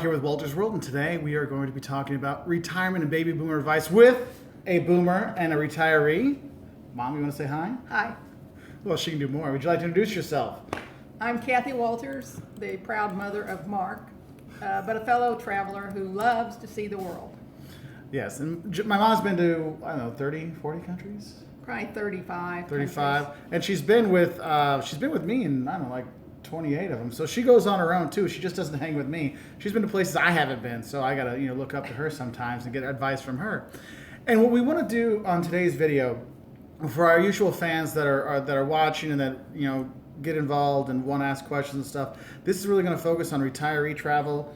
Here with Wolters World, and today we are going to be talking about retirement and baby boomer advice with a boomer and a retiree. Mom, you want to say hi? Hi, Well, she can do more. Would you like to introduce yourself? I'm Kathy Wolters, the proud mother of Mark, but a fellow traveler who loves to see the world. Yes, and my mom's been to, 30, 40 countries? Probably 35. 35. countries. And she's been with me in, 28 of them. So she goes on her own too. She just doesn't hang with me. She's been to places I haven't been, so I gotta look up to her sometimes and get advice from her. And what we want to do on today's video, for our usual fans that are watching and that get involved and want to ask questions and stuff, this is really going to focus on retiree travel.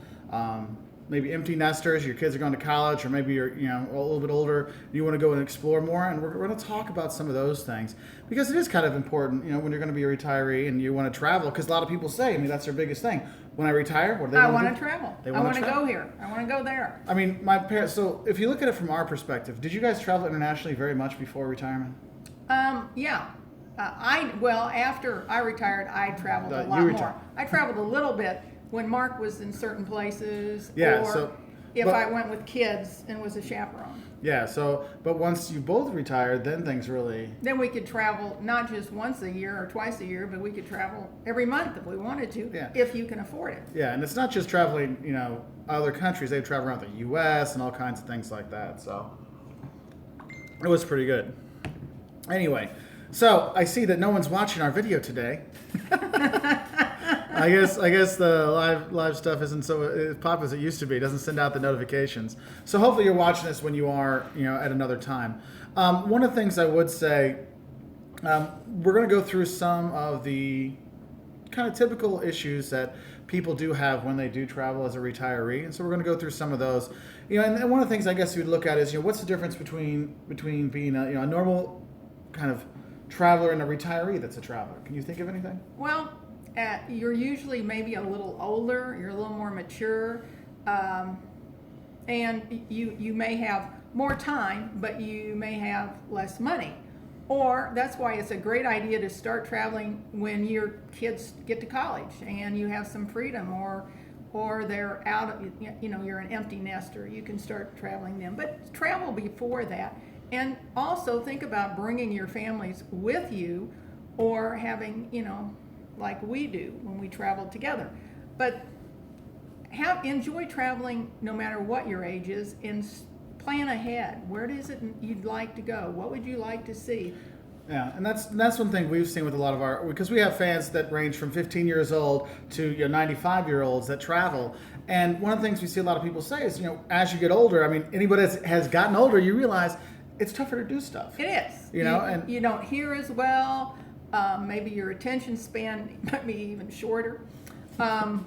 Maybe empty nesters, your kids are going to college, or maybe you're a little bit older, and you want to go and explore more, and we're going to talk about some of those things because it is kind of important, when you're going to be a retiree and you want to travel, because a lot of people say, that's their biggest thing. When I retire, what do they I want want to travel. I want to go here. I want to go there. My parents. So if you look at it from our perspective, did you guys travel internationally very much before retirement? Yeah. After I retired, I traveled a lot more. I traveled a little bit when Mark was in certain places, I went with kids and was a chaperone. Yeah, but once you both retired, then things really... Then we could travel not just once a year or twice a year, but we could travel every month if we wanted to, if you can afford it. Yeah, and it's not just traveling, other countries. They travel around the U.S. and all kinds of things like that, so it was pretty good. Anyway, so I see that no one's watching our video today. I guess the live stuff isn't so popular as it used to be. It doesn't send out the notifications. So hopefully you're watching this when you are, at another time. One of the things I would say, we're going to go through some of the kind of typical issues that people do have when they do travel as a retiree, and so we're going to go through some of those. And one of the things I guess you'd look at is, what's the difference between being a normal kind of traveler and a retiree that's a traveler? Can you think of anything? Well, you're usually maybe a little older, you're a little more mature, and you may have more time, but you may have less money. Or that's why it's a great idea to start traveling when your kids get to college and you have some freedom, or they're out, you're an empty nester. You can start traveling then. But travel before that. And also think about bringing your families with you, or having, like we do when we travel together. But enjoy traveling no matter what your age is, and plan ahead. Where is it you'd like to go? What would you like to see? Yeah, and that's one thing we've seen with a lot of because we have fans that range from 15 years old to 95-year-olds that travel. And one of the things we see a lot of people say is, as you get older, anybody that has gotten older, you realize it's tougher to do stuff. It is. And you don't hear as well. Maybe your attention span might be even shorter,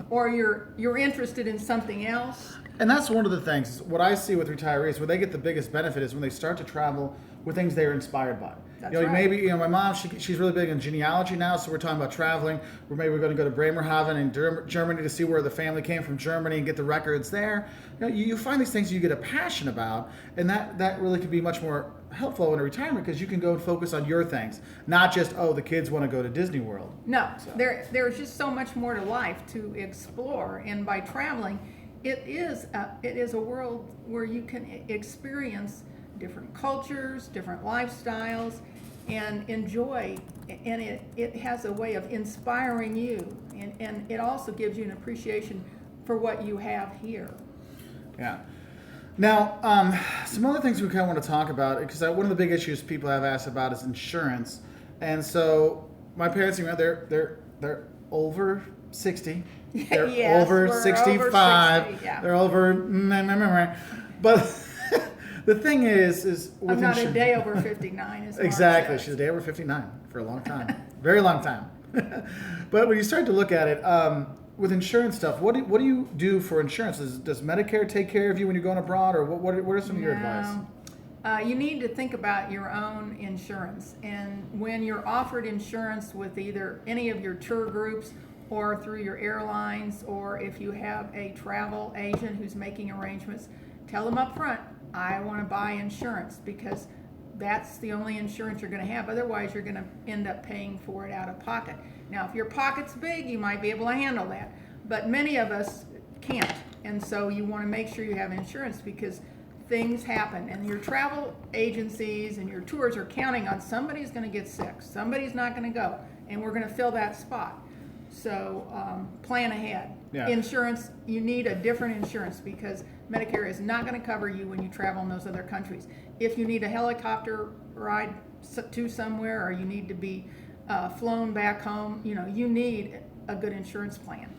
or you're interested in something else. And that's one of the things. What I see with retirees, where they get the biggest benefit, is when they start to travel with things they're inspired by. That's right. Maybe my mom, she's really big in genealogy now, so we're talking about traveling. We're going to go to Bremerhaven in Germany to see where the family came from Germany and get the records there. You find these things you get a passion about, and that really can be much more helpful in a retirement, because you can go and focus on your things, not just the kids want to go to Disney World. No, there's just so much more to life to explore, and by traveling, it is a world where you can experience different cultures, different lifestyles, and enjoy, and it has a way of inspiring you, and it also gives you an appreciation for what you have here. Yeah. Now, some other things we kind of want to talk about, because one of the big issues people have asked about is insurance. And so my parents, they're over 60. They're Yes, over we're 65. over 60, yeah. They're over... But the thing is with I'm not insurance, a day over 59. As Mark exactly. says. She's a day over 59 for a long time. Very long time. But when you start to look at it, with insurance stuff, what do you do for insurance? Does Medicare take care of you when you're going abroad, or what are some of your advice? You need to think about your own insurance, and when you're offered insurance with either any of your tour groups or through your airlines, or if you have a travel agent who's making arrangements, tell them up front, I want to buy insurance, because that's the only insurance you're going to have. Otherwise, you're going to end up paying for it out of pocket. Now, if your pocket's big, you might be able to handle that, but many of us can't. And so you want to make sure you have insurance because things happen, and your travel agencies and your tours are counting on somebody's going to get sick, somebody's not going to go, and we're going to fill that spot. So plan ahead. Yeah. Insurance, you need a different insurance because Medicare is not going to cover you when you travel in those other countries. If you need a helicopter ride to somewhere, or you need to be flown back home, you need a good insurance plan.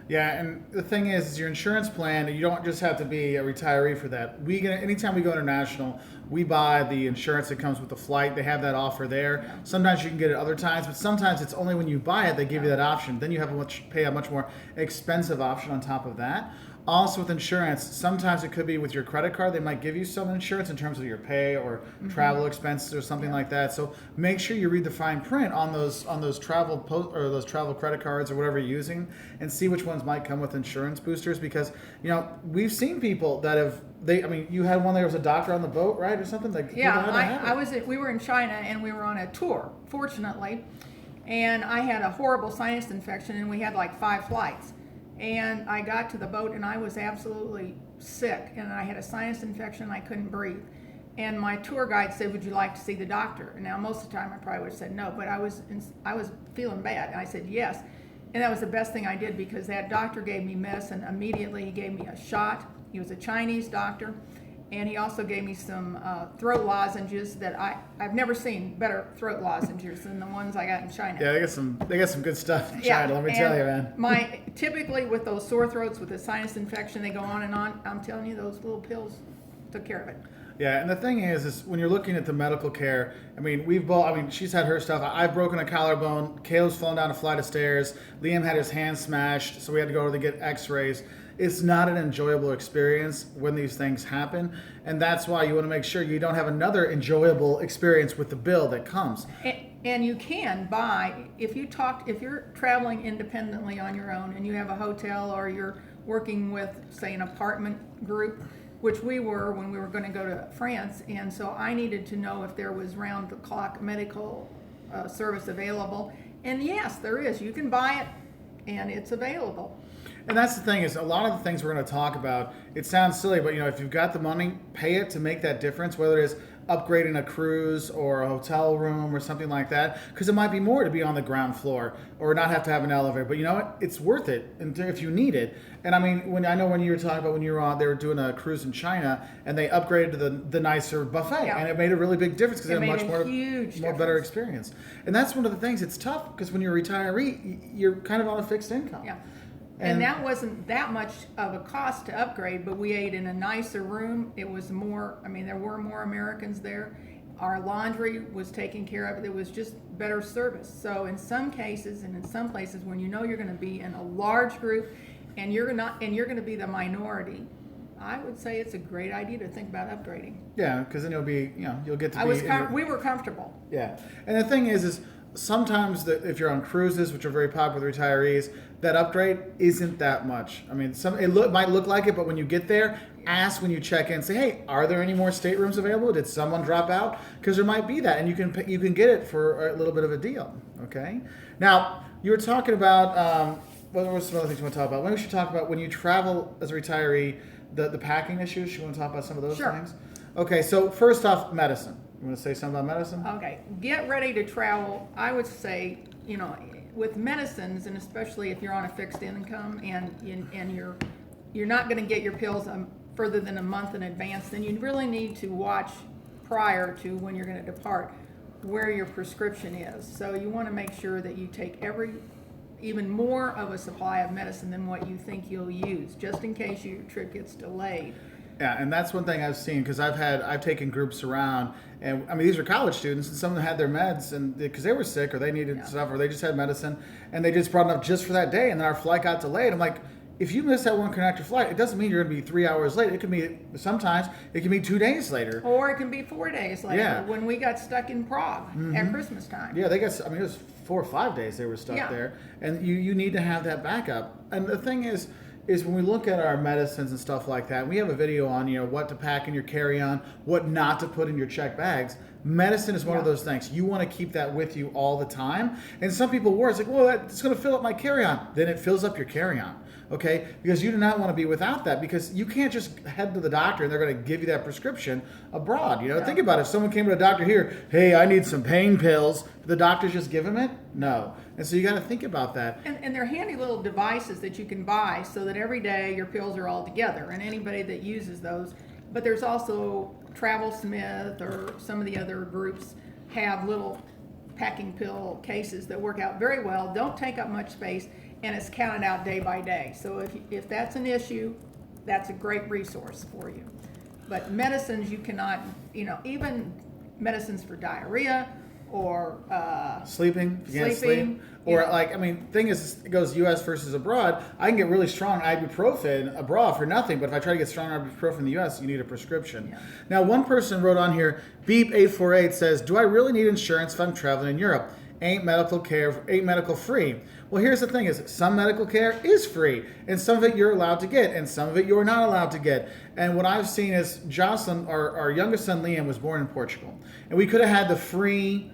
Yeah, and the thing is your insurance plan, you don't just have to be a retiree for that. Anytime we go international, we buy the insurance that comes with the flight. They have that offer there. Yeah. Sometimes you can get it other times, but sometimes it's only when you buy it they give you that option. Then you have pay a much more expensive option on top of that. Also with insurance, sometimes it could be with your credit card. They might give you some insurance in terms of your pay or travel expenses or something like that. So make sure you read the fine print on those travel those travel credit cards or whatever you're using, and see which ones might come with insurance boosters. Because we've seen people that have you had one there was a doctor on the boat, right, or something like. Yeah, we were in China and we were on a tour, fortunately, and I had a horrible sinus infection and we had like 5 flights. And I got to the boat and I was absolutely sick, and I had a sinus infection. I couldn't breathe. And my tour guide said, "Would you like to see the doctor?" And now most of the time I probably would have said no, but I was feeling bad. And I said yes. And that was the best thing I did because that doctor gave me medicine immediately. He gave me a shot. He was a Chinese doctor. And he also gave me some throat lozenges that I've never seen better throat lozenges than the ones I got in China. Yeah, they got some good stuff in China, let me tell you, man. Typically with those sore throats with the sinus infection, they go on and on. I'm telling you, those little pills took care of it. Yeah, and the thing is when you're looking at the medical care, she's had her stuff. I've broken a collarbone. Caleb's fallen down a flight of stairs. Liam had his hand smashed, so we had to go to get x-rays. It's not an enjoyable experience when these things happen, and that's why you want to make sure you don't have another enjoyable experience with the bill that comes. And you can buy, if you're traveling independently on your own and you have a hotel or you're working with, say, an apartment group, which we were when we were going to go to France, and so I needed to know if there was round-the-clock medical service available, and yes, there is. You can buy it, and it's available. And that's the thing is a lot of the things we're going to talk about, it sounds silly, but if you've got the money, pay it to make that difference, whether it is upgrading a cruise or a hotel room or something like that, because it might be more to be on the ground floor or not have to have an elevator. But you know what? It's worth it if you need it. And when you were talking about when you were on, they were doing a cruise in China and they upgraded to the nicer buffet, and it made a really big difference because it had a much more better experience. And that's one of the things. It's tough because when you're a retiree, you're kind of on a fixed income. Yeah. And that wasn't that much of a cost to upgrade, but we ate in a nicer room. It was more, there were more Americans there. Our laundry was taken care of. It was just better service. So in some cases and in some places when you're going to be in a large group and you're going to be the minority, I would say it's a great idea to think about upgrading. Yeah, because then you'll get to we were comfortable. Yeah. And the thing is sometimes if you're on cruises, which are very popular with retirees, that upgrade isn't that much. It might look like it, but when you get there, ask when you check in. Say, hey, are there any more staterooms available? Did someone drop out? Because there might be that, and you can get it for a little bit of a deal. Okay. Now you were talking about what were some other things you want to talk about? Maybe we should talk about when you travel as a retiree, the packing issues. You want to talk about some of those things? Okay. So first off, medicine. You want to say something about medicine? Okay. Get ready to travel. I would say, with medicines, and especially if you're on a fixed income and you're not going to get your pills further than a month in advance, then you really need to watch prior to when you're going to depart where your prescription is. So you want to make sure that you take even more of a supply of medicine than what you think you'll use, just in case your trip gets delayed. Yeah, and that's one thing I've seen because I've taken groups around, and these are college students, and some of them had their meds, and because they were sick or they needed stuff or they just had medicine, and they just brought it up just for that day, and then our flight got delayed. I'm like, if you miss that one connector flight, it doesn't mean you're going to be 3 hours late. It can be sometimes it can be 2 days later, or it can be 4 days later. When we got stuck in Prague at Christmas time. Yeah, they got. It was 4 or 5 days they were stuck there, and you need to have that backup. And the thing is when we look at our medicines and stuff like that, we have a video on what to pack in your carry-on, what not to put in your checked bags. Medicine is one of Yeah. those things. You want to keep that with you all the time. And some people worry, it's like, well, it's going to fill up my carry-on. Then it fills up your carry-on. Okay, because you do not want to be without that, because you can't just head to the doctor and they're going to give you that prescription abroad. You know, Yeah. think about it. If someone came to a doctor here, hey, I need some pain pills, do the doctors just give them it? No. And so you got to think about that. And they're handy little devices that you can buy so that every day your pills are all together, and anybody that uses those. But there's also Travel Smith or some of the other groups have little packing pill cases that work out very well, don't take up much space, and it's counted out day by day. So if that's an issue, that's a great resource for you. But medicines, you cannot, even medicines for diarrhea or Sleeping, if you can't sleeping, sleep. Or yeah. thing is, it goes U.S. versus abroad. I can get really strong ibuprofen abroad for nothing, but if I try to get strong ibuprofen in the U.S., you need a prescription. Yeah. Now, one person wrote on here, Beep848 says, do I really need insurance if I'm traveling in Europe? Ain't medical free. Well, here's the thing is, some medical care is free, and some of it you're allowed to get, and some of it you're not allowed to get. And what I've seen is Jocelyn, our youngest son Liam, was born in Portugal, and we could have had the free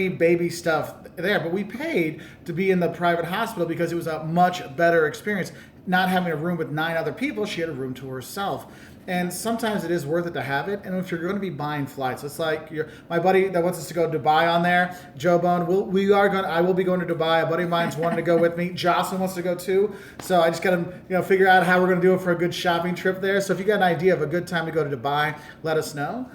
baby stuff there, but we paid to be in the private hospital because it was a much better experience. Not having a room with 9 other people, she had a room to herself. And sometimes it is worth it to have it. And if you're going to be buying flights, it's like my buddy that wants us to go to Dubai on there, Joe Bone. I will be going to Dubai. A buddy of mine's wanting to go with me. Jocelyn wants to go too. So I just got to figure out how we're going to do it for a good shopping trip there. So if you got an idea of a good time to go to Dubai, let us know.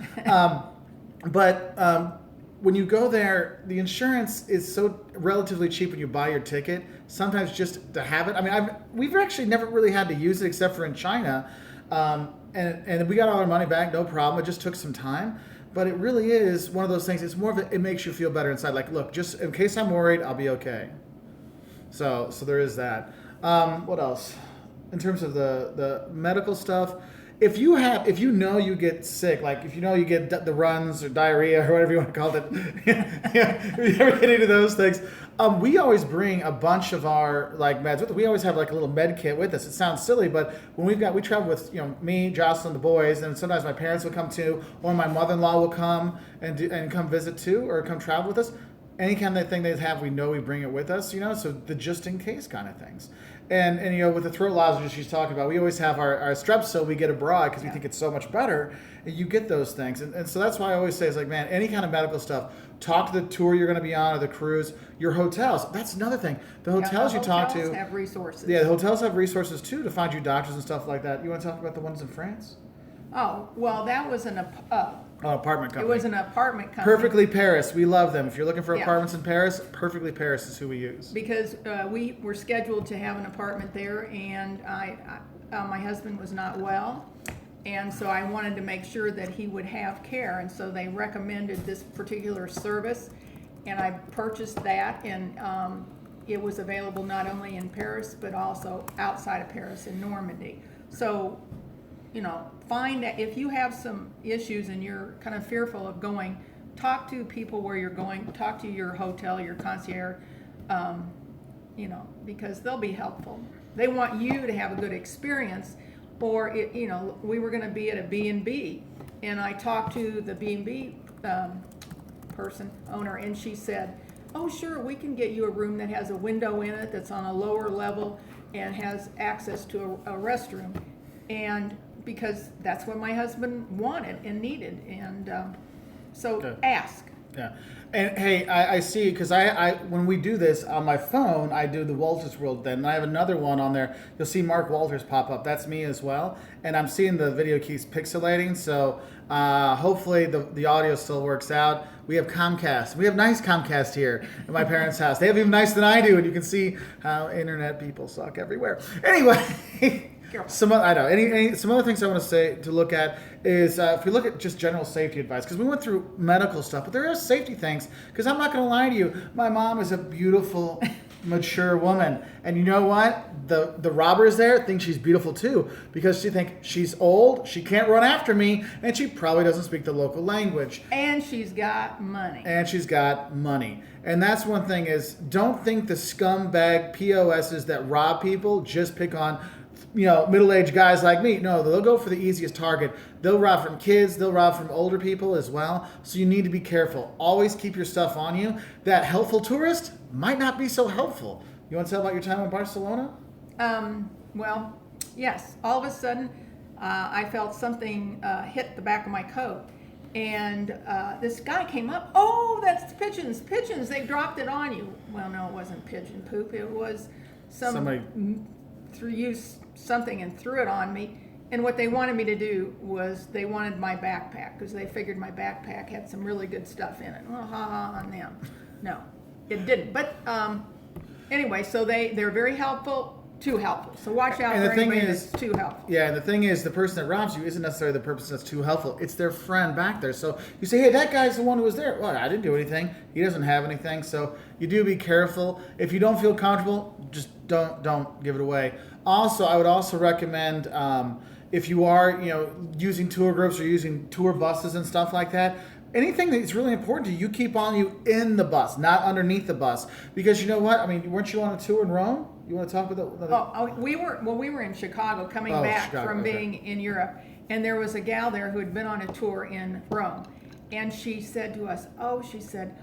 When you go there, the insurance is so relatively cheap when you buy your ticket. Sometimes just to have it. I mean, we've actually never really had to use it except for in China. And we got all our money back, no problem. It just took some time. But it really is one of those things. It's more of it makes you feel better inside. Like, look, just in case I'm worried, I'll be okay. So there is that. What else? In terms of the medical stuff, if you you get sick, like if you get the runs or diarrhea or whatever you want to call it, if you ever get into those things, we always bring a bunch of our meds with us. We always have a little med kit with us. It sounds silly, but when we travel with me, Jocelyn, the boys, and sometimes my parents will come too, or my mother-in-law will come and come visit too, or come travel with us. Any kind of thing they have, we know we bring it with us, so the just in case kind of things. And with the throat lozenges she's talking about, we always have our Strepsil we get abroad because we think it's so much better. And you get those things. And so that's why I always say, it's man, any kind of medical stuff, talk to the tour you're going to be on or the cruise, your hotels. That's another thing. The hotels you talk to. Hotels have resources. Yeah, the hotels have resources too to find you doctors and stuff like that. You want to talk about the ones in France? Oh, well, that was an apartment company. It was an apartment company. Perfectly Paris. We love them. If you're looking for Yeah. apartments in Paris, Perfectly Paris is who we use. Because we were scheduled to have an apartment there, and my husband was not well, and so I wanted to make sure that he would have care, and so they recommended this particular service, and I purchased that, and it was available not only in Paris but also outside of Paris in Normandy. So, find that if you have some issues and you're kind of fearful of going, talk to people where you're going, talk to your hotel, your concierge, because they'll be helpful. They want you to have a good experience, or we were going to be at a B&B, and I talked to the B&B owner, and she said, oh sure, we can get you a room that has a window in it that's on a lower level and has access to a restroom, and because that's what my husband wanted and needed, and so Okay. ask. Yeah. And hey, I see, because I when we do this on my phone, I do the Wolters World then. And I have another one on there. You'll see Mark Wolters pop up. That's me as well. And I'm seeing the video keeps pixelating. So hopefully the audio still works out. We have Comcast. We have nice Comcast here at my parents' house. They have even nicer than I do. And you can see how internet people suck everywhere. Anyway. Some other things I want to say to look at is if we look at just general safety advice, because we went through medical stuff, but there are safety things. Because I'm not going to lie to you, my mom is a beautiful, mature woman, and you know what? The robbers there think she's beautiful too, because she think she's old, she can't run after me, and she probably doesn't speak the local language. And she's got money. And that's one thing is, don't think the scumbag POSs that rob people just pick on middle-aged guys like me. No, they'll go for the easiest target. They'll rob from kids. They'll rob from older people as well. So you need to be careful. Always keep your stuff on you. That helpful tourist might not be so helpful. You want to tell about your time in Barcelona? Well, yes. All of a sudden, I felt something hit the back of my coat. And this guy came up. Oh, that's pigeons. Pigeons. They dropped it on you. Well, no, it wasn't pigeon poop. It was somebody threw something and threw it on me. And what they wanted me to do was they wanted my backpack because they figured my backpack had some really good stuff in it. Well, ha ha on them. No, it didn't. But anyway, so they're very helpful. Too helpful. So watch out for anybody that's too helpful. Yeah, and the thing is, the person that robs you isn't necessarily the person that's too helpful. It's their friend back there. So you say, hey, that guy's the one who was there. Well, I didn't do anything. He doesn't have anything. So you do be careful. If you don't feel comfortable, just don't give it away. Also, I would also recommend if you are using tour groups or using tour buses and stuff like that, anything that's really important to you, you keep on you in the bus, not underneath the bus. Because you know what? I mean, weren't you on a tour in Rome? You want to talk about that? We were in Chicago coming back from being in Europe. And there was a gal there who had been on a tour in Rome. And she said to us, she said,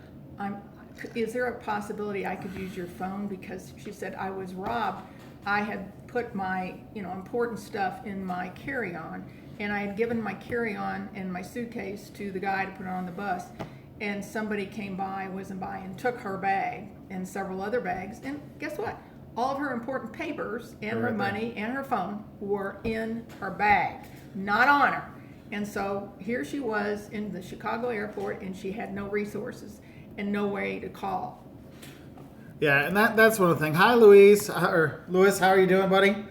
is there a possibility I could use your phone? Because she said, I was robbed. I had put my important stuff in my carry-on. And I had given my carry-on and my suitcase to the guy to put it on the bus. And somebody came by, whizzing by, and took her bag and several other bags. And guess what? All of her important papers and her money and her phone were in her bag, not on her. And so here she was in the Chicago airport, and she had no resources and no way to call. Yeah, and that's one of the things. Hi, Louis, how are you doing, buddy?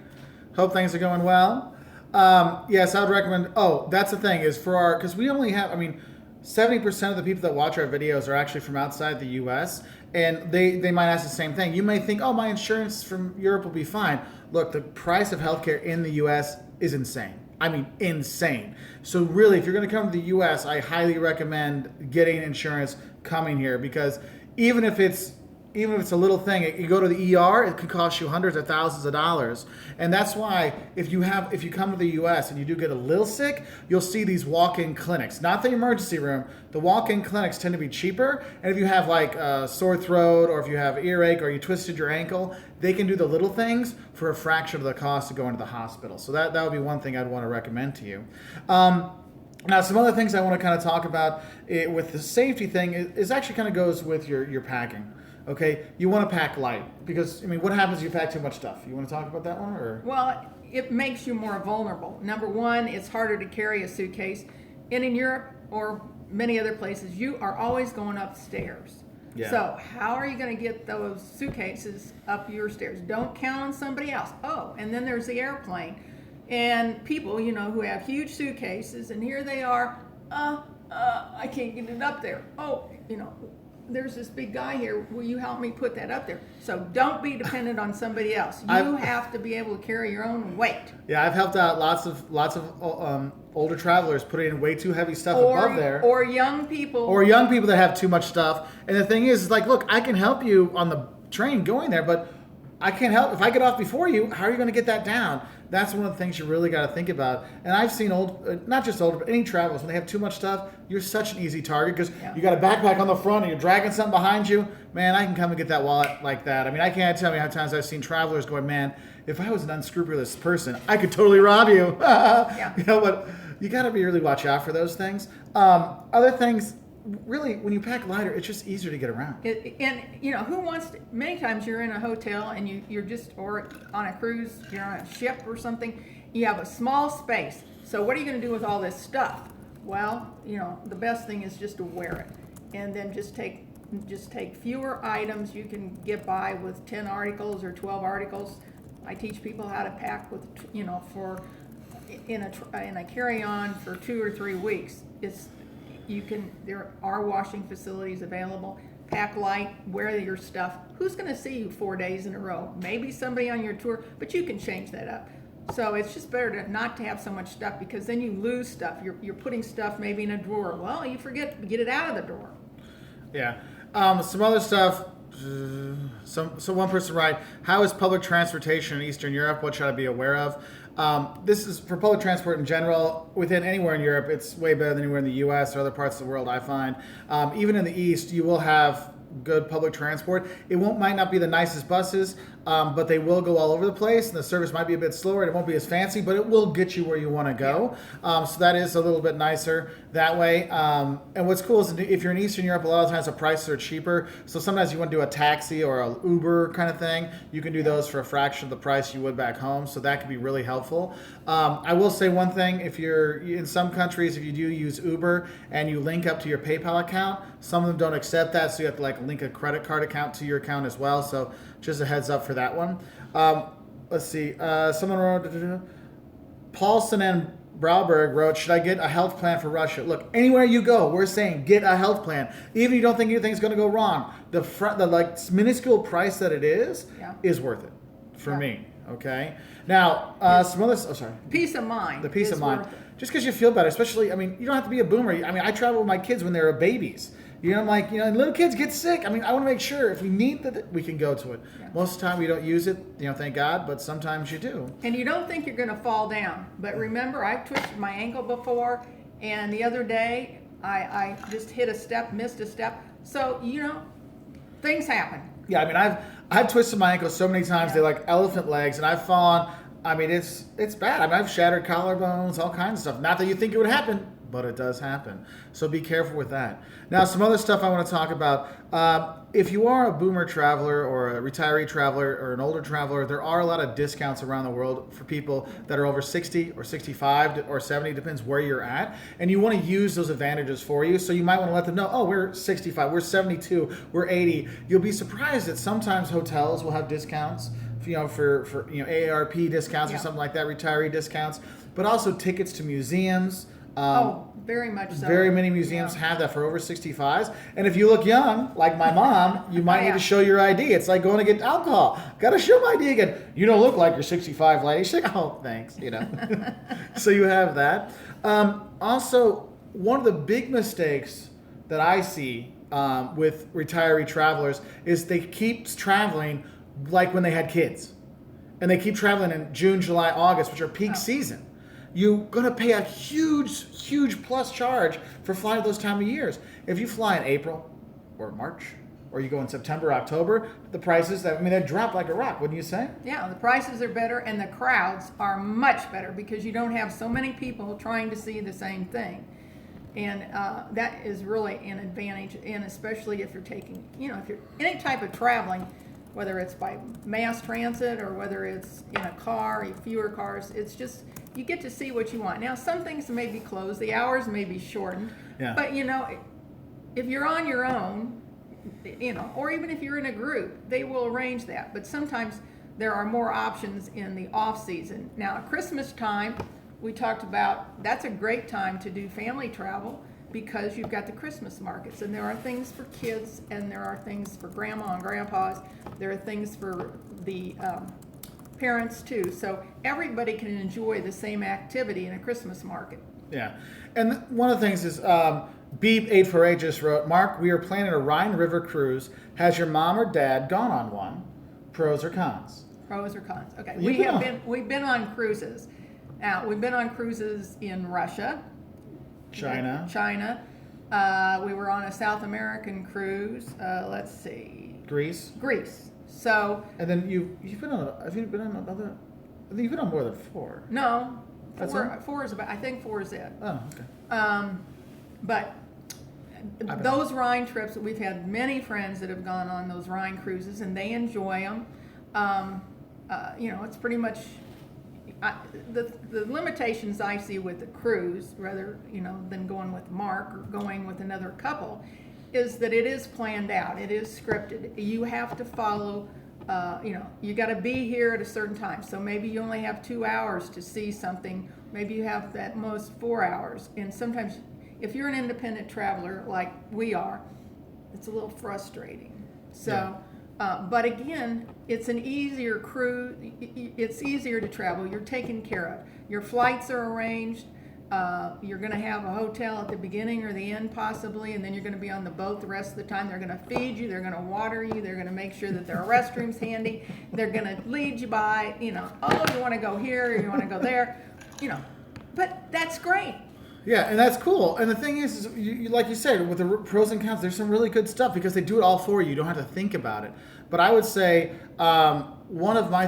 Hope things are going well. Yes, I would recommend. That's the thing is because we only have. 70% of the people that watch our videos are actually from outside the U.S. and they might ask the same thing. You may think, my insurance from Europe will be fine. Look, the price of healthcare in the U.S. is insane. Insane. So really, if you're going to come to the U.S., I highly recommend getting insurance coming here because even if it's a little thing, you go to the ER, it could cost you hundreds of thousands of dollars. And that's why if you come to the US and you do get a little sick, you'll see these walk-in clinics. Not the emergency room. The walk-in clinics tend to be cheaper. And if you have like a sore throat or if you have earache or you twisted your ankle, they can do the little things for a fraction of the cost of going to the hospital. So that would be one thing I'd want to recommend to you. Now, some other things I want to kind of talk about with the safety thing is actually kind of goes with your packing. Okay, you want to pack light because what happens if you pack too much stuff? You want to talk about that one, or? Well, it makes you more vulnerable. Number one, it's harder to carry a suitcase. And in Europe or many other places, you are always going upstairs. Yeah. So how are you going to get those suitcases up your stairs? Don't count on somebody else. And then there's the airplane, and people who have huge suitcases, and here they are. I can't get it up there. There's this big guy here. Will you help me put that up there? So don't be dependent on somebody else. You have to be able to carry your own weight. Yeah, I've helped out lots of older travelers putting in way too heavy stuff above there. Or young people. Or young people that have too much stuff. And the thing is like, look, I can help you on the train going there, but I can't help. If I get off before you, how are you going to get that down? That's one of the things you really got to think about. And I've seen not just older, but any travelers, when they have too much stuff, you're such an easy target because you got a backpack on the front and you're dragging something behind you. Man, I can come and get that wallet like that. I can't tell you how many times I've seen travelers going, man, if I was an unscrupulous person, I could totally rob you. But you got to really watch out for those things. Other things, really, when you pack lighter, it's just easier to get around. Who wants to, many times you're in a hotel and you're just, or on a cruise, you're on a ship or something, you have a small space. So what are you going to do with all this stuff? Well, the best thing is just to wear it. And then just take fewer items. You can get by with 10 articles or 12 articles. I teach people how to pack with, in a carry-on for 2 or 3 weeks. There are washing facilities available. Pack light, wear your stuff. Who's going to see you 4 days in a row? Maybe somebody on your tour, but you can change that up. So it's just better not to have so much stuff because then you lose stuff. You're putting stuff maybe in a drawer. Well, you forget to get it out of the drawer. Yeah. Some other stuff, So one person write, how is public transportation in Eastern Europe? What should I be aware of? This is for public transport in general. Within anywhere in Europe, it's way better than anywhere in the U.S. or other parts of the world, I find. Even in the East, you will have good public transport. It might not be the nicest buses, but they will go all over the place, and the service might be a bit slower, and it won't be as fancy, but it will get you where you want to go. So that is a little bit nicer that way. And what's cool is if you're in Eastern Europe, a lot of times the prices are cheaper. So sometimes you want to do a taxi or an Uber kind of thing. You can do those for a fraction of the price you would back home. So that can be really helpful. I will say one thing: if you're in some countries, if you do use Uber and you link up to your PayPal account, some of them don't accept that, so you have to link a credit card account to your account as well. So just a heads up for that one. Let's see. Someone wrote, Paulson and Brauberg wrote, should I get a health plan for Russia? Look, anywhere you go, we're saying get a health plan. Even if you don't think anything's going to go wrong, the minuscule price that it is worth it for me. Okay. Now, some other. Oh, sorry. Peace of mind. The peace of mind. Worth it. Just because you feel better, especially. I mean, you don't have to be a boomer. I mean, I travel with my kids when they were babies. I'm like, and little kids get sick. I mean, I want to make sure if we need that, we can go to it. Yeah. Most of the time we don't use it, thank God, but sometimes you do. And you don't think you're going to fall down. But remember, I've twisted my ankle before, and the other day I just hit a step, missed a step. So, things happen. Yeah, I mean, I've twisted my ankle so many times, they're like elephant legs, and I've fallen. I mean, it's bad. I mean, I've shattered collarbones, all kinds of stuff. Not that you think it would happen, but it does happen. So be careful with that. Now, some other stuff I want to talk about. If you are a boomer traveler or a retiree traveler or an older traveler, there are a lot of discounts around the world for people that are over 60 or 65 or 70, depends where you're at. And you want to use those advantages for you. So you might want to let them know, oh, we're 65, we're 72, we're 80. You'll be surprised that sometimes hotels will have discounts, for AARP discounts or something like that, retiree discounts, but also tickets to museums. Very much so. Very many museums have that for over 65s. And if you look young, like my mom, you might need to show your ID. It's like going to get alcohol. Got to show my ID again. You don't look like you're 65, lady. She's like, oh, thanks. So you have that. Also, one of the big mistakes that I see with retiree travelers is they keep traveling like when they had kids. And they keep traveling in June, July, August, which are peak season. You're going to pay a huge plus charge for flying at those time of years. If you fly in April or March, or you go in September, October, the prices, they drop like a rock, wouldn't you say? Yeah, the prices are better and the crowds are much better because you don't have so many people trying to see the same thing. And that is really an advantage, and especially if you're taking, if you're any type of traveling, whether it's by mass transit or whether it's in a car, fewer cars, it's just, you get to see what you want. Now, some things may be closed, the hours may be shortened, but if you're on your own, or even if you're in a group, they will arrange that. But sometimes there are more options in the off season. Now, at Christmas time, we talked about, that's a great time to do family travel because you've got the Christmas markets, and there are things for kids, and there are things for grandma and grandpas. There are things for the parents too. So everybody can enjoy the same activity in a Christmas market. Yeah, and one of the things is Beep 848 just wrote, Mark, we are planning a Rhine River cruise. Has your mom or dad gone on one? Pros or cons? Pros or cons? Okay, we've been on cruises. Now we've been on cruises in Russia. China. We were on a South American cruise. Let's see. Greece. So. And then you've been on. Have you been on another? I think you've been on more than 4. No. Four is about. I think 4 is it. Oh, okay. But those Rhine trips, we've had many friends that have gone on those Rhine cruises, and they enjoy them. It's pretty much. The limitations I see with the cruise, rather than going with Mark or going with another couple, is that it is planned out. It is scripted. You have to follow. You got to be here at a certain time. So maybe you only have 2 hours to see something. Maybe you have at most 4 hours. And sometimes, if you're an independent traveler like we are, it's a little frustrating. So. Yeah. But again, it's an easier cruise. It's easier to travel. You're taken care of. Your flights are arranged. You're going to have a hotel at the beginning or the end possibly, and then you're going to be on the boat the rest of the time. They're going to feed you, they're going to water you, they're going to make sure that there are restrooms handy. They're going to lead you by, oh, you want to go here, or you want to go there, But that's great. Yeah, and that's cool. And the thing is like you said, with the pros and cons, there's some really good stuff because they do it all for you. You don't have to think about it. But I would say one of my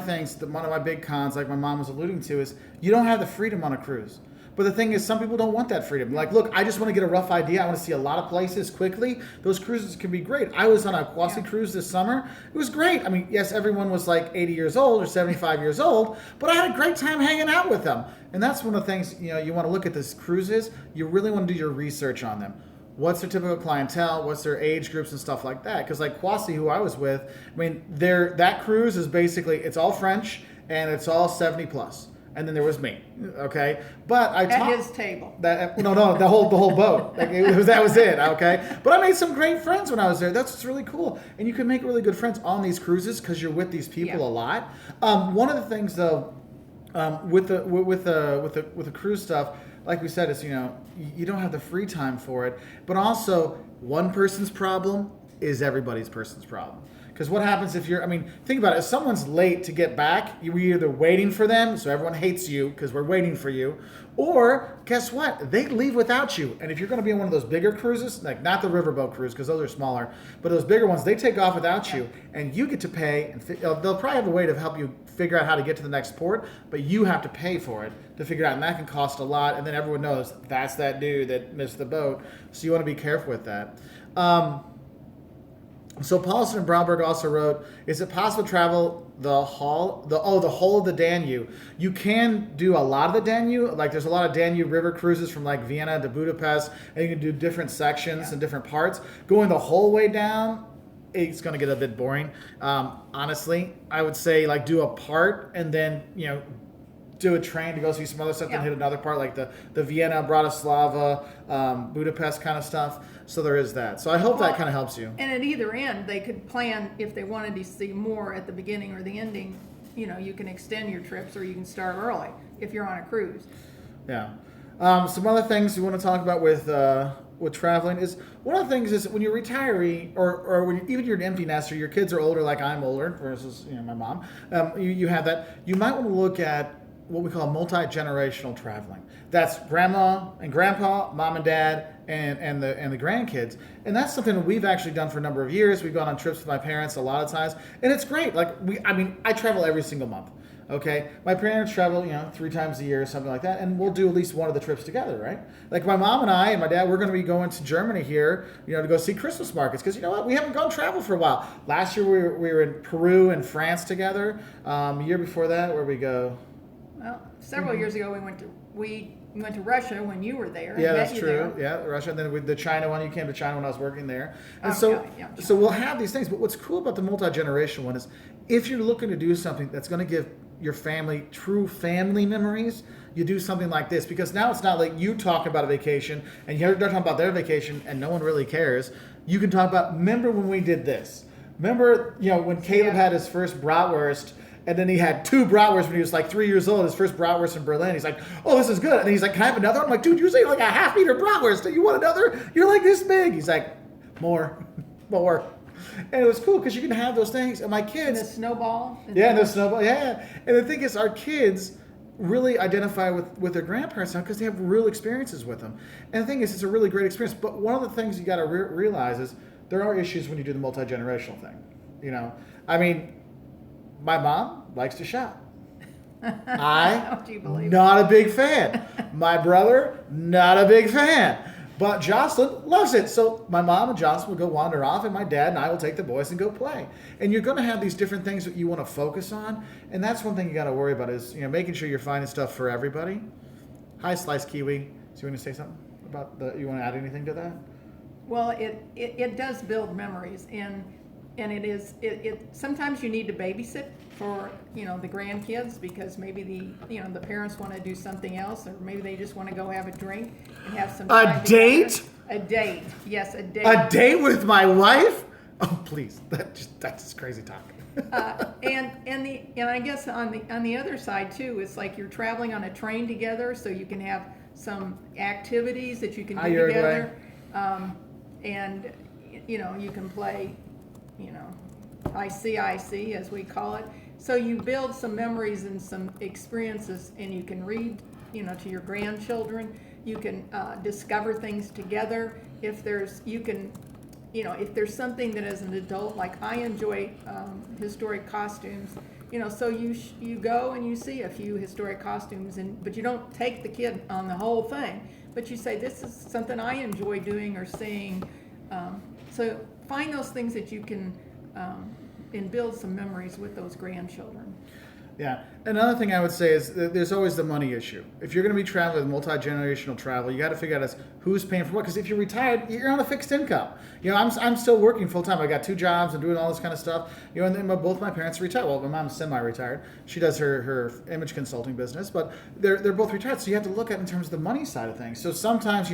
big cons, like my mom was alluding to, is you don't have the freedom on a cruise. But the thing is, some people don't want that freedom. Like, look, I just want to get a rough idea. I want to see a lot of places quickly. Those cruises can be great. I was on a Quasi cruise this summer. It was great. I mean, yes, everyone was like 80 years old or 75 years old, but I had a great time hanging out with them. And that's one of the things, you want to look at these cruises. You really want to do your research on them. What's their typical clientele? What's their age groups and stuff like that? Because like Quasi, who I was with, I mean, that cruise is basically, it's all French and it's all 70 plus. And then there was me, okay? But I at his table. No, the whole boat. Like that was it, okay? But I made some great friends when I was there. That's what's really cool. And you can make really good friends on these cruises because you're with these people a lot. One of the things though, with the cruise stuff, like we said, is you don't have the free time for it. But also, one person's problem is everybody's person's problem. Because what happens if think about it. If someone's late to get back, you're either waiting for them, so everyone hates you because we're waiting for you, or guess what? They leave without you. And if you're going to be on one of those bigger cruises, like not the riverboat cruise because those are smaller, but those bigger ones, they take off without you, and you get to pay. And they'll probably have a way to help you figure out how to get to the next port, but you have to pay for it to figure it out, and that can cost a lot. And then everyone knows that's that dude that missed the boat, so you want to be careful with that. So Paulson and Bromberg also wrote, is it possible to travel the whole of the Danube? You can do a lot of the Danube. Like there's a lot of Danube river cruises from like Vienna to Budapest, and you can do different sections and different parts. Going the whole way down, it's going to get a bit boring. Honestly, I would say like do a part and then, do a train to go see some other stuff, then hit another part like the Vienna, Bratislava, Budapest kind of stuff. So there is that. So I hope that kind of helps you. And at either end, they could plan if they wanted to see more at the beginning or the ending. You can extend your trips or you can start early if you're on a cruise. Yeah. Some other things we want to talk about with traveling is one of the things is when you're retiree or when even you're an empty nester, your kids are older like I'm older versus my mom. You have that. You might want to look at what we call multi-generational traveling. That's grandma and grandpa, mom and dad, and the grandkids. And that's something that we've actually done for a number of years. We've gone on trips with my parents a lot of times, and it's great. Like I travel every single month. Okay, my parents travel 3 times a year or something like that, and we'll do at least one of the trips together, right? Like my mom and I and my dad, we're going to be going to Germany here, to go see Christmas markets because you know what, we haven't gone travel for a while. Last year we were in Peru and France together. A year before that, where we go. Well, several years ago we went to Russia when you were there. Yeah, that's true. Yeah, Russia. And then with the China one, you came to China when I was working there. And so we'll have these things. But what's cool about the multi-generational one is if you're looking to do something that's going to give your family true family memories, you do something like this. Because now it's not like you talk about a vacation and you're talking about their vacation and no one really cares. You can talk about, remember when we did this? Remember, when Caleb had his first bratwurst. And then he had 2 bratwursts when he was like 3 years old, his first bratwurst in Berlin. He's like, oh, this is good. And he's like, can I have another one? I'm like, dude, you're saying like a half-meter bratwurst. You want another? You're like this big. He's like, more. And it was cool because you can have those things. And my kids. And the snowball. Yeah, the snowball. Yeah. And the thing is, our kids really identify with their grandparents now because they have real experiences with them. And the thing is, it's a really great experience. But one of the things you got to realize is there are issues when you do the multi-generational thing. My mom likes to shop. Not a big fan. My brother, not a big fan. But Jocelyn loves it. So my mom and Jocelyn will go wander off, and my dad and I will take the boys and go play. And you're going to have these different things that you want to focus on. And that's one thing you got to worry about is making sure you're finding stuff for everybody. Hi, Sliced Kiwi. So you want to say something about you want to add anything to that? Well, it does build memories, and it sometimes you need to babysit for the grandkids because maybe the parents want to do something else, or maybe they just want to go have a drink and have some time date together. A date, yes, a date. A date with my wife? Oh, please. That's just crazy talk. And I guess on the other side too, it's like you're traveling on a train together, so you can have some activities that you can do together, and you can play, IC as we call it. So you build some memories and some experiences, and you can read, to your grandchildren. You can discover things together. If there's something that as an adult, like I enjoy historic costumes, so you go and you see a few historic costumes, but you don't take the kid on the whole thing, but you say, this is something I enjoy doing or seeing. So find those things that you can and build some memories with those grandchildren. Yeah. Another thing I would say is that there's always the money issue. If you're going to be traveling, multi-generational travel, you got to figure out who's paying for what. Because if you're retired, you're on a fixed income. I'm still working full time. I got 2 jobs and doing all this kind of stuff. And then both my parents are retired. Well, my mom's semi-retired. She does her image consulting business, but they're both retired. So you have to look at it in terms of the money side of things. So sometimes,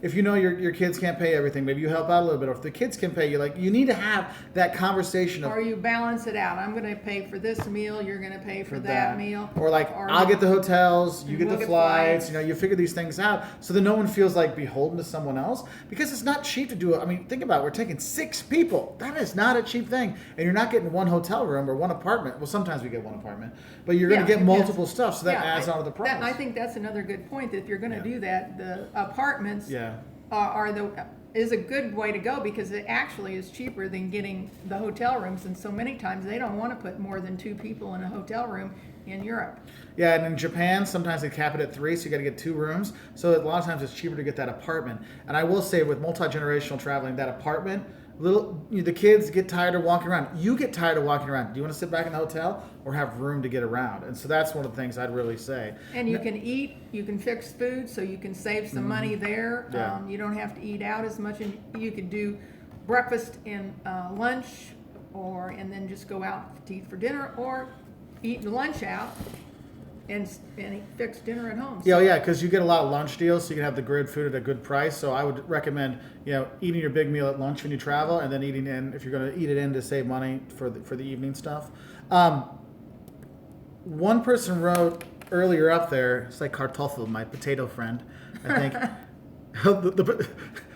if your kids can't pay everything, maybe you help out a little bit. Or if the kids can pay you, you need to have that conversation. Or you balance it out. I'm going to pay for this meal. You're going to pay for that meal. Or I'll get the hotels, you get the flights. You figure these things out so that no one feels like beholden to someone else, because it's not cheap to do it. I mean, think about it. We're taking 6 people. That is not a cheap thing. And you're not getting one hotel room or one apartment. Well, sometimes we get one apartment, but you're going to get multiple stuff, so that adds on to the price. I think that's another good point, that if you're going to do that, the apartments is a good way to go, because it actually is cheaper than getting the hotel rooms, and so many times they don't want to put more than 2 people in a hotel room in Europe. Yeah, and in Japan, sometimes they cap it at 3, so you got to get 2 rooms. So a lot of times it's cheaper to get that apartment. And I will say, with multi-generational traveling, that apartment, the kids get tired of walking around. You get tired of walking around. Do you want to sit back in the hotel or have room to get around? And so that's one of the things I'd really say. And you can eat, you can fix food, so you can save some money there. Yeah. You don't have to eat out as much, and you could do breakfast and lunch, and then just go out to eat for dinner, or eat lunch out and fix dinner at home. Yeah, because you get a lot of lunch deals, so you can have the good food at a good price. So I would recommend, eating your big meal at lunch when you travel, and then eating in, if you're going to eat it in, to save money for the evening stuff. One person wrote earlier up there, it's like Kartoffel, my potato friend, I think. the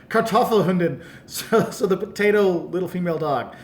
Kartoffelhunden, so the potato little female dog,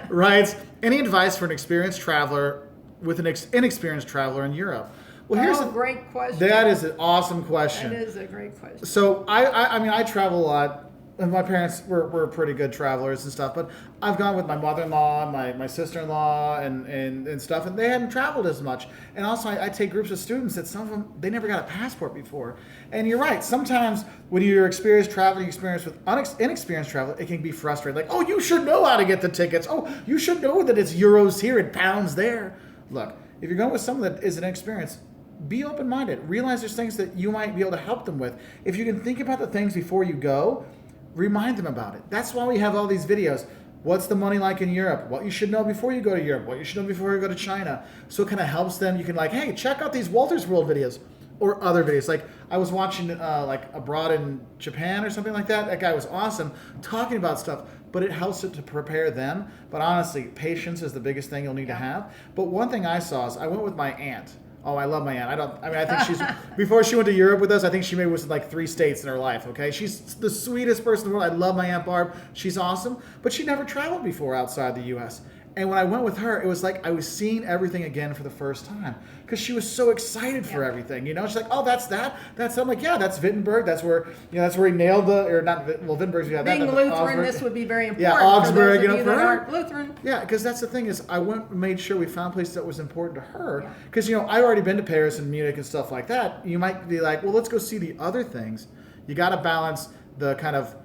writes, any advice for an experienced traveler with an inexperienced traveler in Europe? Well, here's a great question. That is an awesome question. That is a great question. So I travel a lot, and my parents were pretty good travelers and stuff. But I've gone with my mother-in-law, my sister-in-law, and stuff, and they hadn't traveled as much. And also, I take groups of students that some of them, they never got a passport before. And you're right. Sometimes when you're experienced traveling experience with inexperienced travel, it can be frustrating. Like, oh, you should know how to get the tickets. Oh, you should know that it's euros here and pounds there. Look, if you're going with someone that is inexperienced, be open-minded. Realize there's things that you might be able to help them with. If you can think about the things before you go, remind them about it. That's why we have all these videos. What's the money like in Europe? What you should know before you go to Europe? What you should know before you go to China? So it kind of helps them. You can hey, check out these Wolters World videos or other videos. Like I was watching Abroad in Japan or something like that. That guy was awesome talking about stuff. But it helps it to prepare them. But honestly, patience is the biggest thing you'll need to have. But one thing I saw is I went with my aunt. Oh, I love my aunt. I think she's, before she went to Europe with us, I think she maybe was in 3 states in her life, okay? She's the sweetest person in the world. I love my Aunt Barb. She's awesome. But she never traveled before outside the U.S. And when I went with her, it was like I was seeing everything again for the first time, because she was so excited for everything. She's like, oh, that's that. I'm like, yeah, that's Wittenberg. That's where he nailed Wittenberg's. Yeah, being Lutheran, this would be very important. Yeah, Augsburg, for those of you that aren't Lutheran. Yeah, because that's the thing is, I made sure we found places that was important to her. Because I've already been to Paris and Munich and stuff like that. You might be like, well, let's go see the other things. You got to balance the kind of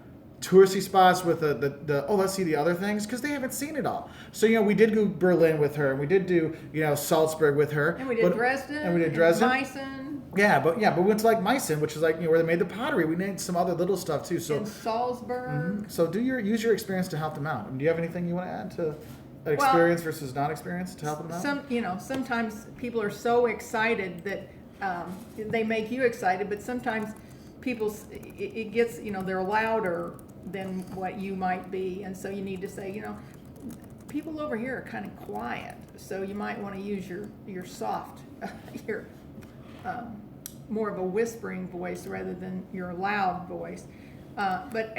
touristy spots with the let's see the other things, because they haven't seen it all. So we did go Berlin with her, and we did do Salzburg with her, and we did Dresden, and Meissen. But we went to Meissen, which is where they made the pottery. We made some other little stuff too. So in Salzburg. So use your experience to help them out. Do you have anything you want to add to experience versus non-experience to help them out? Sometimes people are so excited that they make you excited, but sometimes it gets, they're louder than what you might be. And so you need to say, people over here are kind of quiet, so you might want to use your soft, your more of a whispering voice rather than your loud voice. But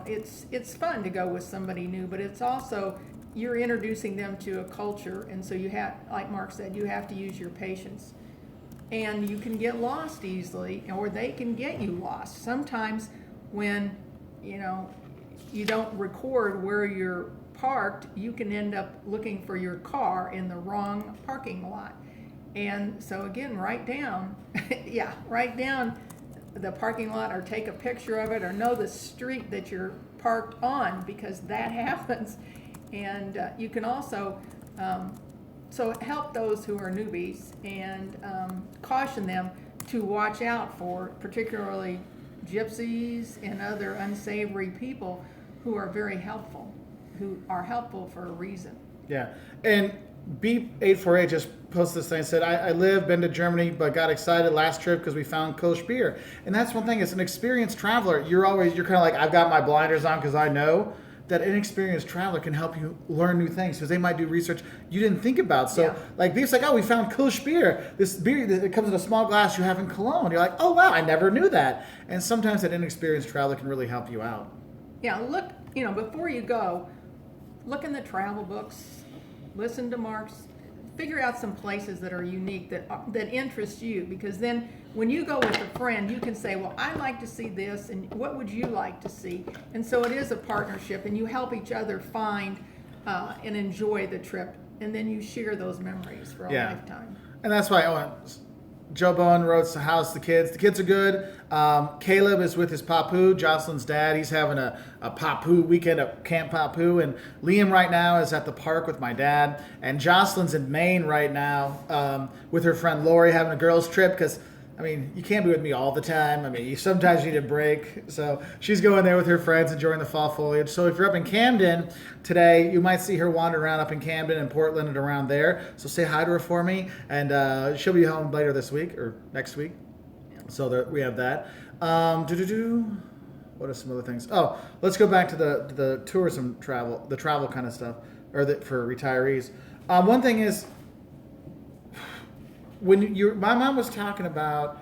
it's fun to go with somebody new, but it's also, you're introducing them to a culture, and so you have, like Mark said, you have to use your patience. And you can get lost easily, or they can get you lost. Sometimes when, you don't record where you're parked, you can end up looking for your car in the wrong parking lot. And so again, write down the parking lot, or take a picture of it, or know the street that you're parked on, because that happens. And you can also so help those who are newbies, and caution them to watch out for particularly gypsies and other unsavory people who are very helpful, who are helpful for a reason. Yeah, and Beep848 just posted this thing and said, I been to Germany, but got excited last trip because we found Kölsch beer. And that's one thing, as an experienced traveler, you're kind of like, I've got my blinders on because I know that an inexperienced traveler can help you learn new things, because they might do research you didn't think about. So like Beef's like, oh, we found Kölsch beer. This beer that comes in a small glass you have in Cologne. You're like, oh wow, I never knew that. And sometimes that inexperienced traveler can really help you out. Yeah, look, before you go, look in the travel books, listen to Mark's, figure out some places that are unique, that interest you, because then when you go with a friend, you can say, well, I'd like to see this, and what would you like to see? And so it is a partnership, and you help each other find and enjoy the trip, and then you share those memories for a lifetime. And that's why Joe Bowen wrote to house the kids. The kids are good. Caleb is with his papu, Jocelyn's dad. He's having a papu weekend at Camp Papu. And Liam right now is at the park with my dad. And Jocelyn's in Maine right now with her friend Lori, having a girls' trip, because you can't be with me all the time. You sometimes need a break. So she's going there with her friends, enjoying the fall foliage. So if you're up in Camden today, you might see her wander around up in Camden and Portland and around there. So say hi to her for me. And she'll be home later this week or next week. So we have that. What are some other things? Oh, let's go back to the tourism travel, the travel kind of stuff, or for retirees. One thing is, my mom was talking about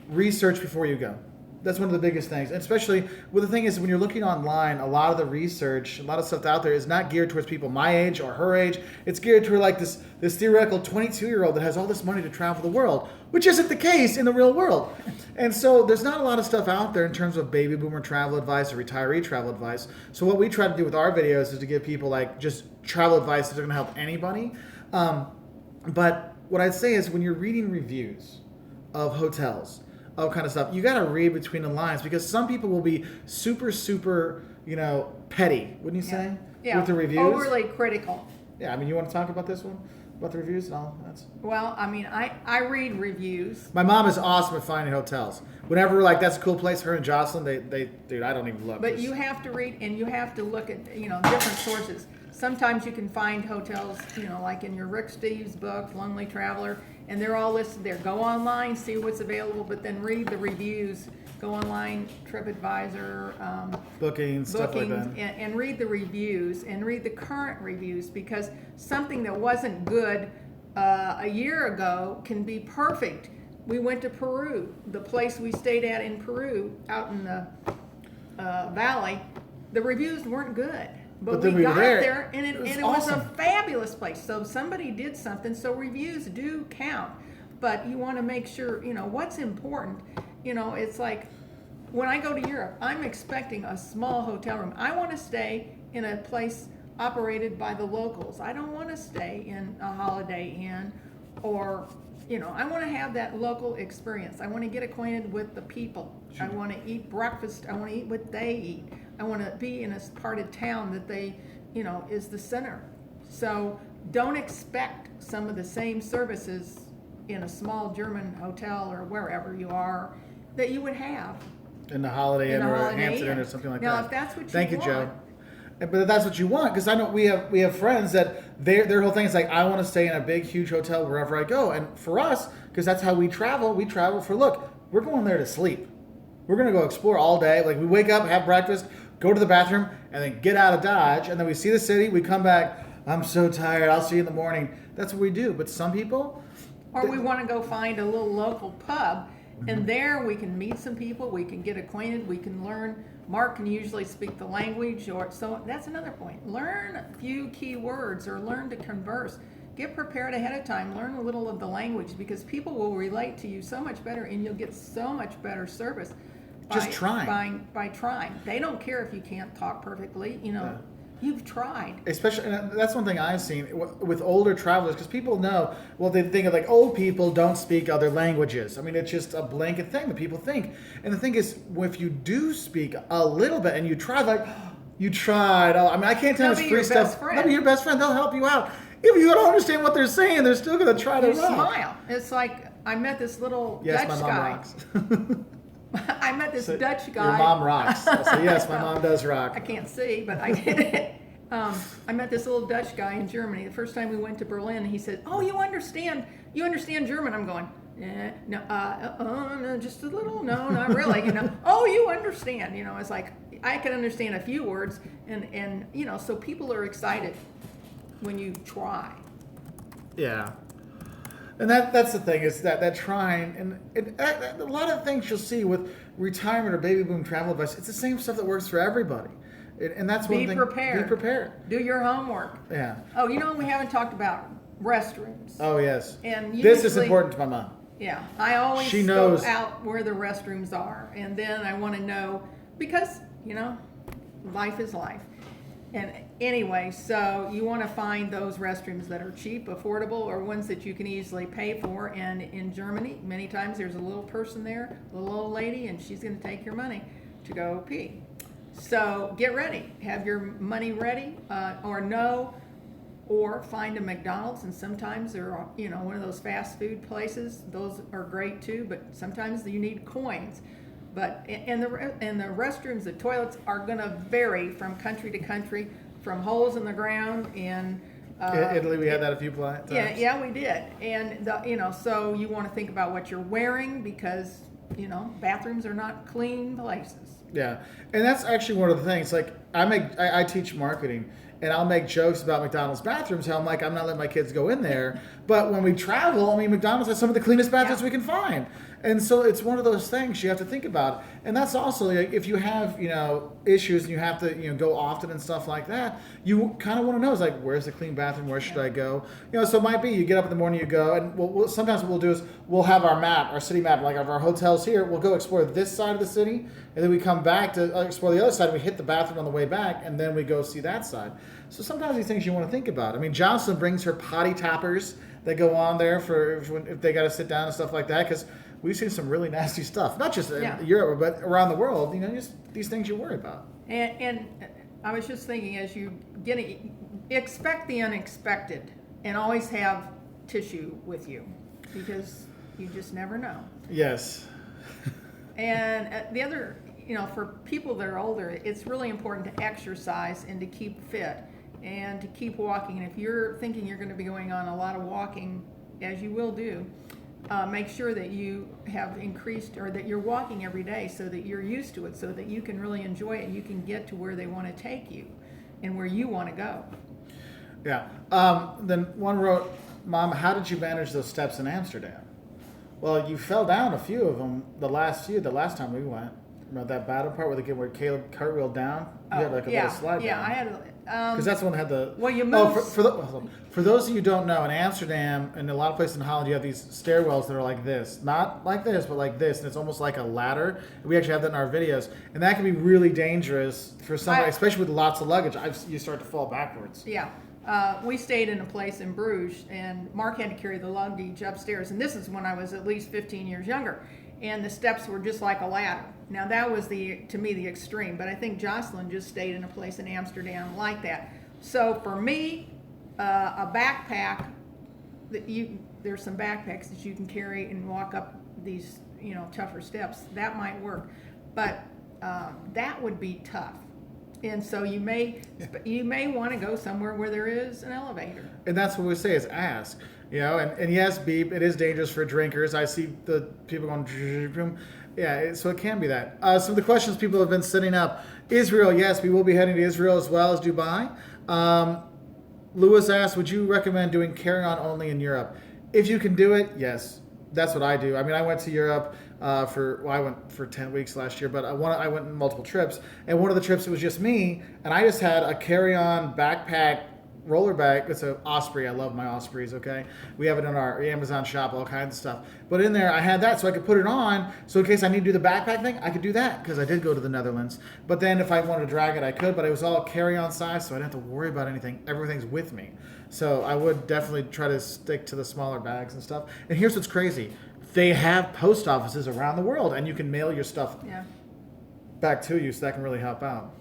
research before you go. That's one of the biggest things. And especially, the thing is, when you're looking online, a lot of the research, a lot of stuff out there is not geared towards people my age or her age. It's geared toward like this theoretical 22-year-old that has all this money to travel the world, which isn't the case in the real world. And so there's not a lot of stuff out there in terms of baby boomer travel advice or retiree travel advice. So what we try to do with our videos is to give people like just travel advice that's going to help anybody. But what I'd say is, when you're reading reviews of hotels, of kind of stuff, you got to read between the lines, because some people will be super, super, petty, wouldn't you say? Yeah. With the reviews? Overly critical. Yeah, you want to talk about this one? About the reviews and all? Well, I read reviews. My mom is awesome at finding hotels. Whenever we're like, that's a cool place, her and Jocelyn, dude, I don't even look. But you have to read, and you have to look at, different sources. Sometimes you can find hotels, like in your Rick Steves book, Lonely Traveler, and they're all listed there. Go online, see what's available, but then read the reviews. Go online, TripAdvisor, bookings, stuff like that. And read the reviews, and read the current reviews, because something that wasn't good a year ago can be perfect. We went to Peru, the place we stayed at in Peru, out in the valley. The reviews weren't good. But we got there, and it was a fabulous place. So somebody did something. So reviews do count, but you want to make sure, what's important. It's like when I go to Europe, I'm expecting a small hotel room. I want to stay in a place operated by the locals. I don't want to stay in a Holiday Inn, or, I want to have that local experience. I want to get acquainted with the people. Sure. I want to eat breakfast. I want to eat what they eat. I want to be in a part of town that they, is the center. So don't expect some of the same services in a small German hotel or wherever you are that you would have in the Holiday Inn or Hampton Inn or something like that. Now, if that's what you want. Thank you, Joe. But if that's what you want, because I know we have friends that their whole thing is like, I want to stay in a big, huge hotel wherever I go. And for us, because that's how we travel for, look, we're going there to sleep. We're going to go explore all day. Like, we wake up, have breakfast, go to the bathroom, and then get out of Dodge. And then we see the city. We come back. I'm so tired. I'll see you in the morning. That's what we do. But some people... Or we want to go find a little local pub, and there we can meet some people, we can get acquainted, we can learn. Mark can usually speak the language, or so that's another point. Learn a few key words or learn to converse. Get prepared ahead of time. Learn a little of the language, because people will relate to you so much better, and you'll get so much better service. Just trying. By trying. They don't care if you can't talk perfectly, Yeah. You've tried. Especially, and that's one thing I've seen with older travelers, because people know, well, they think of like old people don't speak other languages. I mean, it's just a blanket thing that people think. And the thing is, if you do speak a little bit and you try, like, you tried. Oh, I mean, I can't tell you free stuff. Best friend. They'll be your best friend. They'll help you out. If you don't understand what they're saying, they're still going to try to You rock. smile. It's like I met this little Yes, Dutch my mom guy. rocks. I met this So Dutch guy. Your mom rocks. So yes, my mom does rock. I can't see, but I did. I met this little Dutch guy in Germany. The first time we went to Berlin, he said, "Oh, you understand German?" I'm going, no, just a little. No, not really. Oh, you understand. It's like I can understand a few words, and so people are excited when you try. Yeah. And that's the thing, is that trying, and a lot of things you'll see with retirement or baby boom travel advice, it's the same stuff that works for everybody. And that's one thing. Be prepared. Be prepared. Do your homework. Yeah. Oh, we haven't talked about restrooms. Oh, yes. And this is usually- important to my mom. Yeah, I always She knows. scope out where the restrooms are, and then I want to know, because life is life. And anyway, so you want to find those restrooms that are cheap, affordable, or ones that you can easily pay for. And in Germany, many times there's a little person there, a little old lady, and she's going to take your money to go pee. So get ready, have your money ready, or find a McDonald's. And sometimes there are, one of those fast food places. Those are great too, but sometimes you need coins. But and the restrooms, the toilets are going to vary from country to country, from holes in the ground in Italy, we had that a few times. Yeah, we did. And so you want to think about what you're wearing, because bathrooms are not clean places. Yeah, and that's actually one of the things. Like, I teach marketing, and I'll make jokes about McDonald's bathrooms. How I'm not letting my kids go in there. But when we travel, McDonald's has some of the cleanest bathrooms we can find. And so it's one of those things you have to think about. And that's also, like, if you have, issues and you have to, go often and stuff like that, you kind of want to know, is like, where's the clean bathroom? Where should I go? So it might be you get up in the morning, you go, and sometimes what we'll do is we'll have our map, our city map, like of our hotels here. We'll go explore this side of the city, and then we come back to explore the other side. We hit the bathroom on the way back, and then we go see that side. So sometimes these things you want to think about. Jocelyn brings her potty toppers that go on there for if they got to sit down and stuff like that, because we've seen some really nasty stuff, not just in Europe, but around the world. Just these things you worry about. And I was just thinking, as you expect the unexpected, and always have tissue with you, because you just never know. Yes. And the other, for people that are older, it's really important to exercise and to keep fit and to keep walking. And if you're thinking you're going to be going on a lot of walking, as you will do, make sure that you have increased, or that you're walking every day, so that you're used to it, so that you can really enjoy it and you can get to where they want to take you and where you want to go. Yeah. Then one wrote, "Mom, how did you manage those steps in Amsterdam?" Well, you fell down a few of them the last time we went. Remember that battle part where Caleb cartwheeled down? You had like a little slide down. I had because that's the one that had the... Well, you move... For those of you who don't know, in Amsterdam and a lot of places in Holland, you have these stairwells that are like this. Not like this, but like this. And it's almost like a ladder. We actually have that in our videos. And that can be really dangerous for somebody, especially with lots of luggage. You start to fall backwards. Yeah. We stayed in a place in Bruges, and Mark had to carry the luggage upstairs. And this is when I was at least 15 years younger. And the steps were just like a ladder. Now that was to me the extreme, but I think Jocelyn just stayed in a place in Amsterdam like that. So for me, a backpack, there's some backpacks that you can carry and walk up these tougher steps. That might work, but that would be tough. And so you may want to go somewhere where there is an elevator. And that's what we say, is ask. You know, and yes, beep, it is dangerous for drinkers. I see the people going, yeah, so it can be that. Some of the questions people have been setting up. Israel, yes, we will be heading to Israel as well as Dubai. Lewis asked, would you recommend doing carry-on only in Europe? If you can do it, yes. That's what I do. I mean, I went to Europe I went for 10 weeks last year, but I went on multiple trips. And one of the trips, it was just me, and I just had a carry-on backpack roller bag. It's an Osprey. I love my Ospreys, okay? We have it in our Amazon shop, all kinds of stuff. But in there, I had that so I could put it on. So in case I need to do the backpack thing, I could do that because I did go to the Netherlands. But then if I wanted to drag it, I could. But it was all carry-on size, so I didn't have to worry about anything. Everything's with me. So I would definitely try to stick to the smaller bags and stuff. And here's what's crazy. They have post offices around the world, and you can mail your stuff back to you, so that can really help out.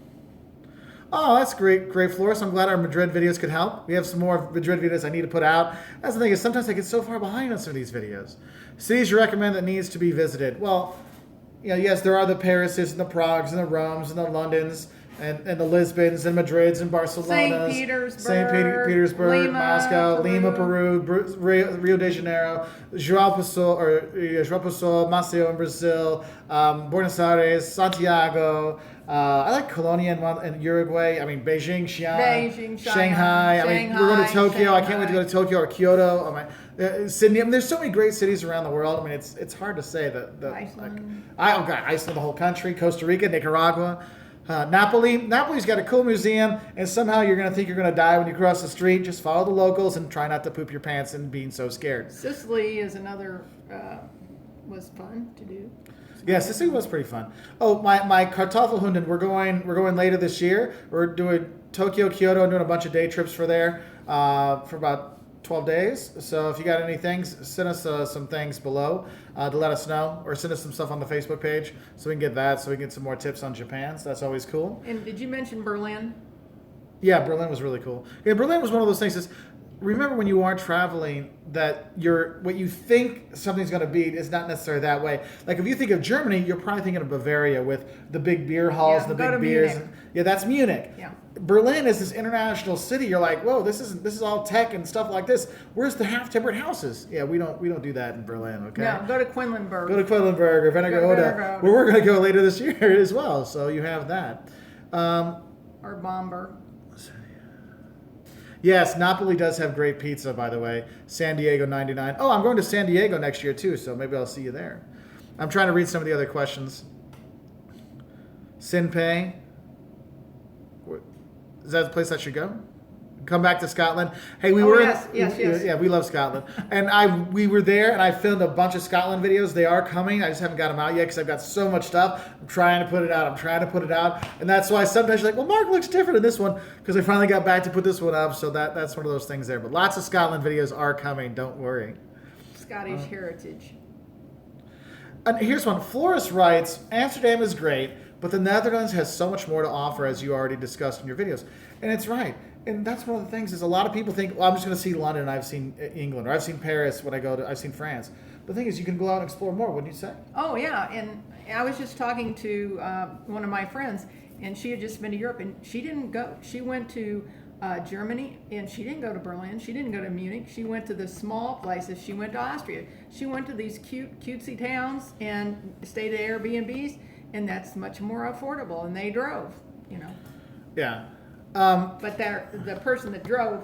Oh, that's great, Floris. I'm glad our Madrid videos could help. We have some more Madrid videos I need to put out. That's the thing is sometimes I get so far behind on some of these videos. Cities you recommend that needs to be visited. Well, you know, yes, there are the Parises and the Pragues and the Romes and the Londons and the Lisbons and Madrids and Barcelonas. St. Petersburg, Lima, Moscow, Lima, Peru, Rio de Janeiro, João Pessoa, Maceió in Brazil, Buenos Aires, Santiago. I like Colonia in Uruguay. I mean, Beijing, Shanghai. I mean, we're going to Tokyo. Shanghai. I can't wait to go to Tokyo or Kyoto. I mean, Sydney. I mean, there's so many great cities around the world. I mean, it's hard to say that. Iceland. Iceland, the whole country, Costa Rica, Nicaragua. Napoli's got a cool museum, and somehow you're going to think you're going to die when you cross the street. Just follow the locals and try not to poop your pants and being so scared. Sicily is another, was fun to do. Yeah, Sicily was pretty fun. Oh, my Kartoffelhunden, we're going later this year. We're doing Tokyo, Kyoto, and doing a bunch of day trips for there for about 12 days. So if you got any things, send us some things below to let us know, or send us some stuff on the Facebook page so we can get that, so we can get some more tips on Japan. So that's always cool. And did you mention Berlin? Yeah, Berlin was really cool. Yeah, Berlin was one of those things is, remember when you are traveling that what you think something's going to be is not necessarily that way. Like if you think of Germany, you're probably thinking of Bavaria with the big beer halls, the big beers. Munich. Yeah, that's Munich. Yeah. Berlin is this international city. You're like, whoa, this is all tech and stuff like this. Where's the half-timbered houses? Yeah, we don't do that in Berlin. Okay. No, go to Quedlinburg. Go to Quedlinburg or Wernigerode, where we're going to go later this year as well. So you have that. Or Bamberg. Yes, Napoli does have great pizza, by the way. San Diego 99. Oh, I'm going to San Diego next year, too, so maybe I'll see you there. I'm trying to read some of the other questions. Sinpei. Is that the place I should go? Come back to Scotland. Hey, Yes. Yeah, we love Scotland. And we were there, and I filmed a bunch of Scotland videos. They are coming. I just haven't got them out yet because I've got so much stuff. I'm trying to put it out. And that's why sometimes you're like, well, Mark looks different in this one because I finally got back to put this one up. So that's one of those things there. But lots of Scotland videos are coming. Don't worry. Scottish heritage. And here's one. Floris writes, Amsterdam is great, but the Netherlands has so much more to offer, as you already discussed in your videos. And it's right. And that's one of the things is a lot of people think, well, I'm just going to see London and I've seen England, or I've seen Paris when I've seen France. The thing is, you can go out and explore more, wouldn't you say? Oh, yeah. And I was just talking to one of my friends, and she had just been to Europe, and she didn't go. She went to Germany, and she didn't go to Berlin. She didn't go to Munich. She went to the small places. She went to Austria. She went to these cutesy towns and stayed at Airbnbs, and that's much more affordable. And they drove, Yeah. But the person that drove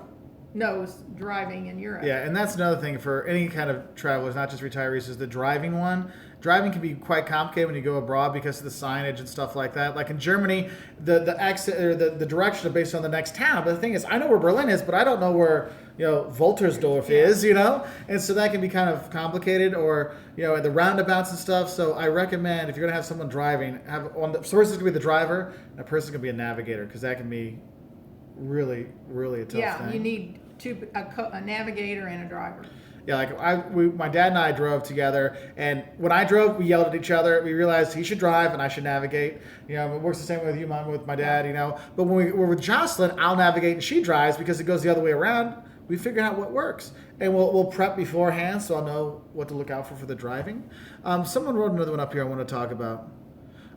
knows driving in Europe. Yeah, and that's another thing for any kind of travelers, not just retirees, is the driving one. Driving can be quite complicated when you go abroad because of the signage and stuff like that. Like in Germany, the exit or the directions are based on the next town. But the thing is, I know where Berlin is, but I don't know where Woltersdorf is. And so that can be kind of complicated, or at the roundabouts and stuff. So I recommend if you're gonna have someone driving, have one. The person's gonna be the driver, and a person's gonna be a navigator, because that can be really, really a tough thing. Yeah, you need a navigator and a driver. Yeah, like my dad and I drove together, and when I drove, we yelled at each other. We realized he should drive and I should navigate. It works the same way with you, Mom, with my dad. But when we're with Jocelyn, I'll navigate and she drives because it goes the other way around. We figured out what works, and we'll prep beforehand so I'll know what to look out for the driving. Someone wrote another one up here I want to talk about.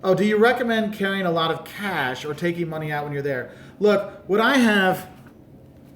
Oh, do you recommend carrying a lot of cash or taking money out when you're there? Look, what I have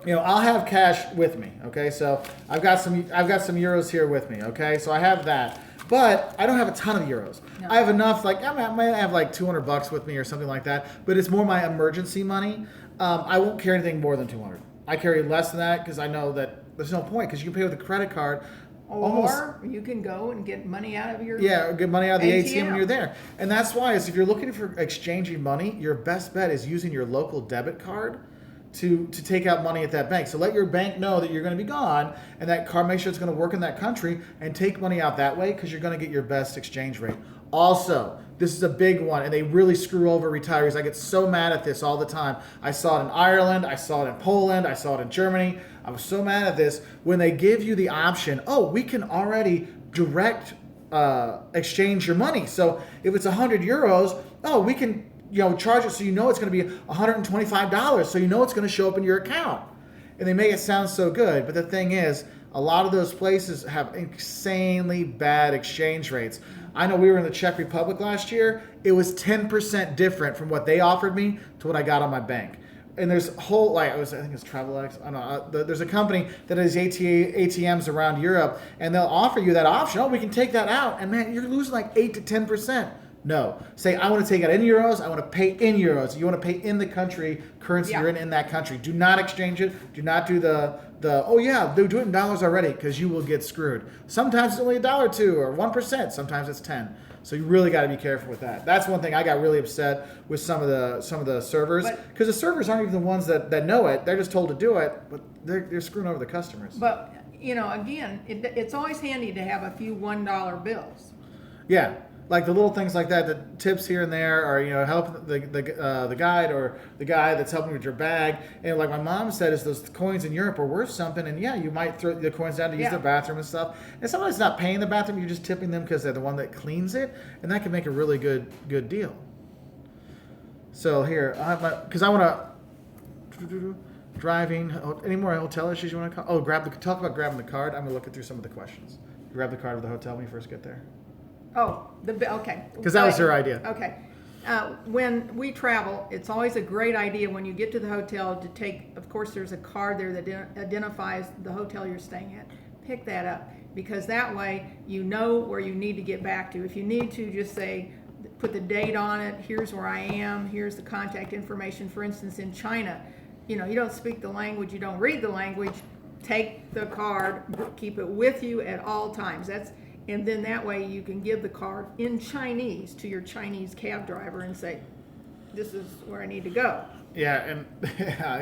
I'll have cash with me. Okay, so I've got some euros here with me. Okay, so I have that, but I don't have a ton of euros. No. I have enough. Like I might have like $200 with me or something like that. But it's more my emergency money. I won't carry anything more than 200. I carry less than that because I know that there's no point because you can pay with a credit card. Or you can go and get money out of your get money out of the ATM when ATM. you're there. And that's why is if you're looking for exchanging money, your best bet is using your local debit card to take out money at that bank. So let your bank know that you're going to be gone and that card, make sure it's going to work in that country and take money out that way because you're going to get your best exchange rate. Also, this is a big one and they really screw over retirees. I get so mad at this all the time. I saw it in Ireland, I saw it in Poland, I saw it in Germany. I was so mad at this when they give you the option, we can already direct exchange your money. So if it's 100 euros, we can charge it so it's going to be $125, so it's going to show up in your account. And they make it sound so good, but the thing is, a lot of those places have insanely bad exchange rates. I know we were in the Czech Republic last year. It was 10% different from what they offered me to what I got on my bank. And there's a whole, I think it's TravelX. I don't know. There's a company that has ATMs around Europe, and they'll offer you that option. We can take that out. And man, you're losing like 8 to 10%. No. Say, I want to take it in euros. I want to pay in euros. You want to pay in the country currency you're in that country. Do not exchange it. Do not do they'll do it in dollars already because you will get screwed. Sometimes it's only $1.02 or 1%. Sometimes it's 10. So you really got to be careful with that. That's one thing I got really upset with some of the servers because the servers aren't even the ones that know it. They're just told to do it, but they're screwing over the customers. But again, it's always handy to have a few $1 bills. Yeah, like the little things like that, the tips here and there, or help the guide or the guy that's helping with your bag. And like my mom said, is those coins in Europe are worth something, and you might throw the coins down to use their bathroom and stuff. And somebody's not paying the bathroom, you're just tipping them because they're the one that cleans it, and that can make a really good deal. So here, because I want to driving. Any more hotel issues you want to call? Talk about grabbing the card. I'm gonna look through some of the questions. Grab the card of the hotel when you first get there. Okay. Because that was her idea. Okay. When we travel, it's always a great idea when you get to the hotel to take, of course, there's a card there that identifies the hotel you're staying at. Pick that up because that way you know where you need to get back to. If you need to, just say, put the date on it. Here's where I am. Here's the contact information. For instance, in China, you don't speak the language, you don't read the language. Take the card, keep it with you at all times. And then that way you can give the card in Chinese to your Chinese cab driver and say, this is where I need to go. Yeah, and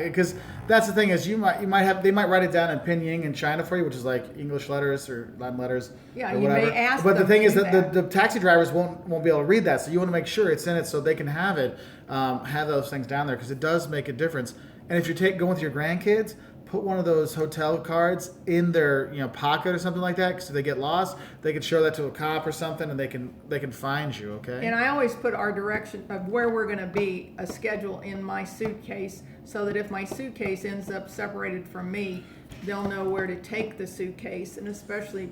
because that's the thing is they might write it down in pinyin in China for you, which is like English letters or Latin letters. Yeah, or you whatever. may ask But them the thing to is do that the taxi drivers won't be able to read that, so you want to make sure it's in it so they can have it, have those things down there because it does make a difference. And if you're going with your grandkids, put one of those hotel cards in their pocket or something like that because if they get lost, they can show that to a cop or something and they can find you. Okay. And I always put our direction of where we're going to be, a schedule in my suitcase so that if my suitcase ends up separated from me, they'll know where to take the suitcase. And especially,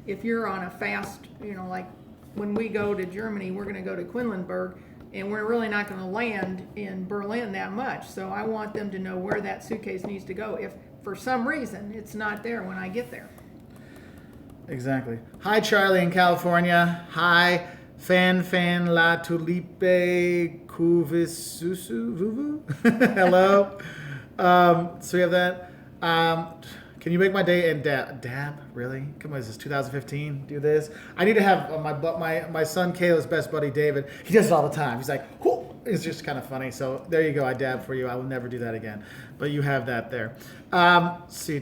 if you're on a fast, like when we go to Germany, we're going to go to Quedlinburg. And we're really not going to land in Berlin that much. So I want them to know where that suitcase needs to go if for some reason it's not there when I get there. Exactly. Hi, Charlie in California. Hi, Fan La Tulipe Kuvisusu Vuvu. Hello. So we have that. Can you make my day and dab? Really? Come on, is this 2015? Do this? I need to have my son Kayla's best buddy David. He does it all the time. He's like, whoo! It's just kind of funny. So there you go. I dab for you. I will never do that again. But you have that there. See.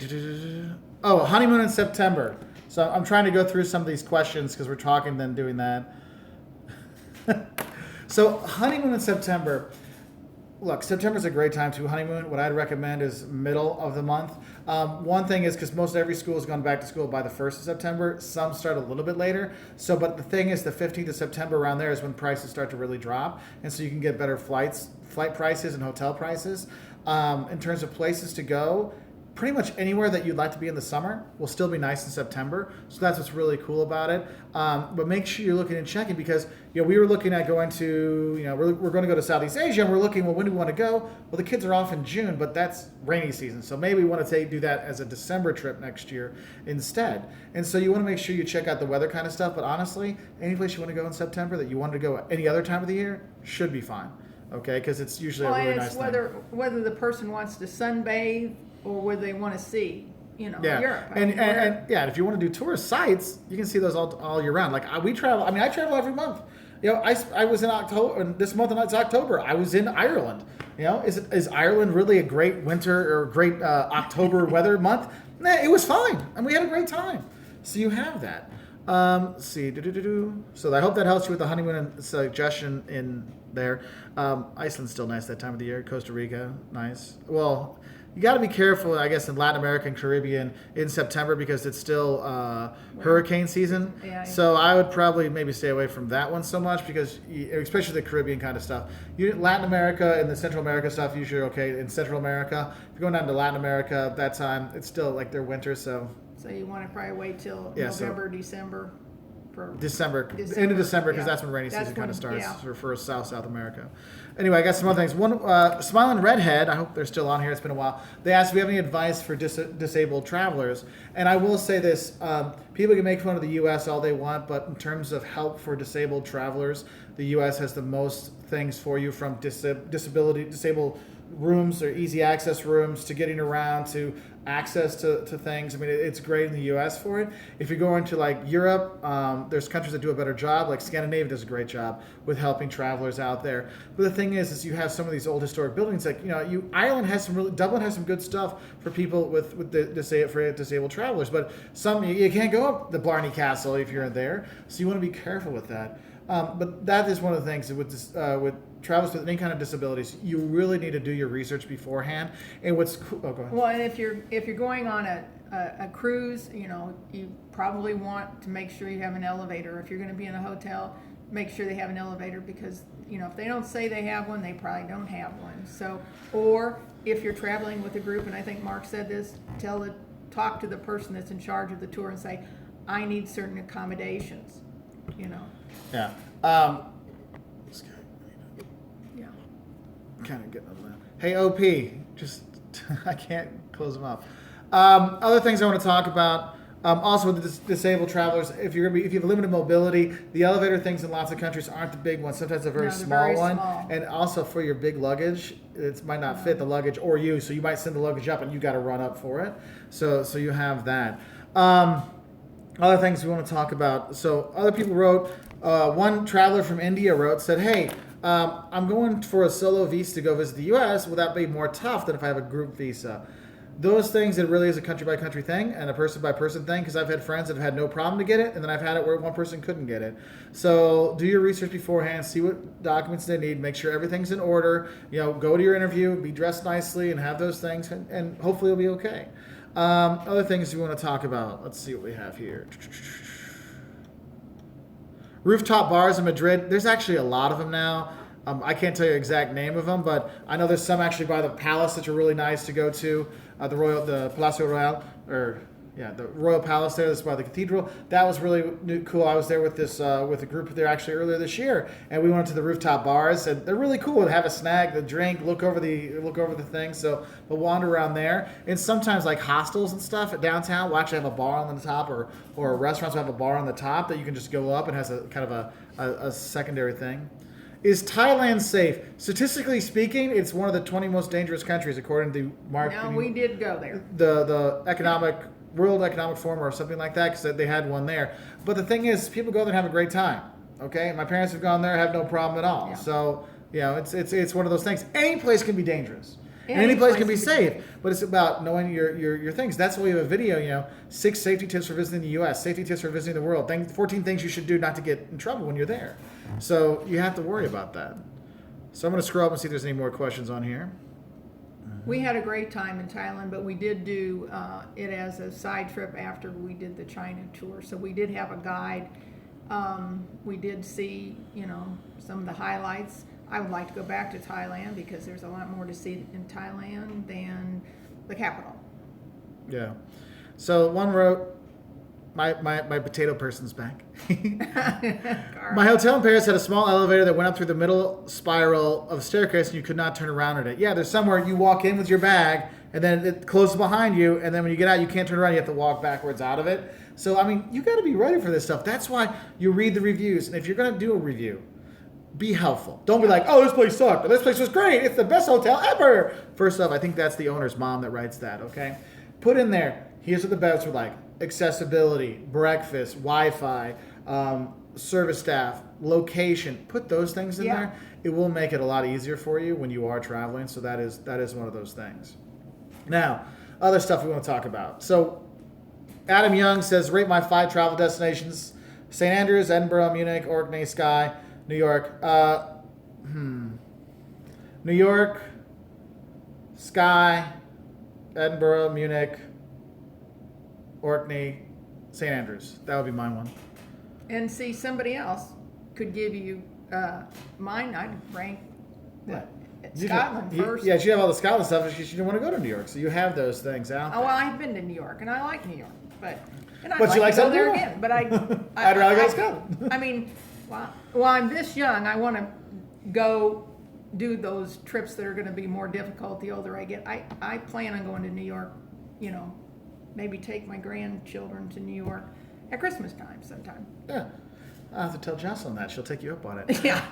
Oh, honeymoon in September. So I'm trying to go through some of these questions because we're talking then doing that. So honeymoon in September. Look, September's a great time to honeymoon. What I'd recommend is middle of the month. One thing is because most every school is going back to school by the 1st of September. Some start a little bit later. But the thing is the 15th of September around there is when prices start to really drop. And so you can get better flight prices and hotel prices. In terms of places to go, pretty much anywhere that you'd like to be in the summer will still be nice in September. So that's what's really cool about it. But make sure you're looking and checking because we were looking at going to we're going to go to Southeast Asia and we're looking when do we want to go? Well, the kids are off in June, but that's rainy season, so maybe we want to do that as a December trip next year instead. And so you want to make sure you check out the weather kind of stuff. But honestly, any place you want to go in September that you wanted to go any other time of the year should be fine. Okay, because it's usually a really nice thing. Whether the person wants to sunbathe or whether they want to see, Europe. And if you want to do tourist sites, you can see those all year round. Like we travel. I travel every month. I was in October, and this month, and it's October. I was in Ireland. Is Ireland really a great winter or great October weather month? Nah, it was fine, and we had a great time. So you have that. Let's see. So I hope that helps you with the honeymoon suggestion in there. Iceland's still nice that time of the year. Costa Rica, nice. Well, you got to be careful, I guess, in Latin America and Caribbean in September because it's still hurricane season. Yeah. So I would probably maybe stay away from that one so much because, especially the Caribbean kind of stuff. Latin America and the Central America stuff, usually okay. In Central America, if you're going down to Latin America, that time, it's still like their winter, so. So you want to probably wait till November, December. December, end of December, because that's when rainy season kind of starts for South America. Anyway, I got some other things. One, Smiling Redhead, I hope they're still on here. It's been a while. They asked if we have any advice for disabled travelers. And I will say this, people can make fun of the U.S. all they want, but in terms of help for disabled travelers, the U.S. has the most things for you, from disabled rooms or easy access rooms to getting around to access to things. It's great in the U.S. for it. If you go into like Europe, there's countries that do a better job. Like Scandinavia does a great job with helping travelers out there. But the thing is you have some of these old historic buildings. Like Ireland has Dublin has some good stuff for people with disabled travelers. But some you can't go up the Blarney Castle if you're in there. So you want to be careful with that. But that is one of the things with travelers with any kind of disabilities, you really need to do your research beforehand. And what's cool, go ahead. Well, and if you're going on a cruise, you probably want to make sure you have an elevator. If you're going to be in a hotel, make sure they have an elevator because if they don't say they have one, they probably don't have one. So, or if you're traveling with a group, and I think Mark said this, talk to the person that's in charge of the tour and say, I need certain accommodations. Yeah. Yeah. Kind of getting on that. Hey, OP, just I can't close them up. Other things I want to talk about. Also with the disabled travelers, if you have limited mobility, the elevator things in lots of countries aren't the big ones. Sometimes they're very small one. And also for your big luggage, it might not fit the luggage or you, so you might send the luggage up and you got to run up for it. So you have that. Other things we want to talk about. So other people wrote. One traveler from India said, hey, I'm going for a solo visa to go visit the U.S. Will that be more tough than if I have a group visa? Those things, it really is a country-by-country thing and a person-by-person thing, because I've had friends that have had no problem to get it, and then I've had it where one person couldn't get it. So do your research beforehand, see what documents they need, make sure everything's in order, go to your interview, be dressed nicely, and have those things, and hopefully it'll be okay. Other things we want to talk about. Let's see what we have here. Rooftop bars in Madrid. There's actually a lot of them now. I can't tell you the exact name of them, but I know there's some actually by the palace that are really nice to go to. The Palacio Royal, the Royal Palace there. That's by the cathedral. That was really cool. I was there with a group there actually earlier this year, and we went to the rooftop bars, and they're really cool. To have a snack, the drink, look over the thing. So we'll wander around there, and sometimes like hostels and stuff at downtown will actually have a bar on the top, or restaurants will have a bar on the top that you can just go up and has a kind of a secondary thing. Is Thailand safe? Statistically speaking, it's one of the 20 most dangerous countries according to Mark. No, we did go there. The World Economic Forum or something like that, because they had one there. But the thing is, people go there and have a great time. Okay, my parents have gone there, have no problem at all. Yeah. So it's one of those things. Any place can be dangerous. And any place can be safe, but it's about knowing your things. That's why we have a video, 6 safety tips for visiting the U.S., safety tips for visiting the world, 14 things you should do not to get in trouble when you're there. So you have to worry about that. So I'm going to scroll up and see if there's any more questions on here. We had a great time in Thailand, but we did do it as a side trip after we did the China tour. So we did have a guide. We did see, some of the highlights. I would like to go back to Thailand because there's a lot more to see in Thailand than the capital. Yeah. So one wrote, my potato person's back. My hotel in Paris had a small elevator that went up through the middle spiral of a staircase, and you could not turn around at it. Yeah, there's somewhere you walk in with your bag, and then it closes behind you, and then when you get out, you can't turn around. You have to walk backwards out of it. So, I mean, you got to be ready for this stuff. That's why you read the reviews. And if you're going to do a review, be helpful. Don't be like, oh, this place sucked. Or, this place was great. It's the best hotel ever. First off, I think that's the owner's mom that writes that, okay? Put in there, here's what the beds were like. Accessibility, breakfast, Wi-Fi, service staff, location. Put those things in there. It will make it a lot easier for you when you are traveling. So that is one of those things. Now, other stuff we want to talk about. So Adam Young says, rate my 5 travel destinations: St. Andrews, Edinburgh, Munich, Orkney, Skye, New York. New York, Skye, Edinburgh, Munich, Orkney, St. Andrews. That would be my one. And see, somebody else could give you mine. I'd rank Scotland first. Yeah, you have all the Scotland stuff because you didn't want to go to New York. So you have those things out there. Oh, well, I've been to New York, and I like New York, but I'd you like to go there Scotland? again. But I'd rather go to Scotland. I mean, while I'm this young, I want to go do those trips that are going to be more difficult the older I get. I plan on going to New York, maybe take my grandchildren to New York at Christmas time sometime. Yeah. I'll have to tell Jocelyn that. She'll take you up on it. Yeah.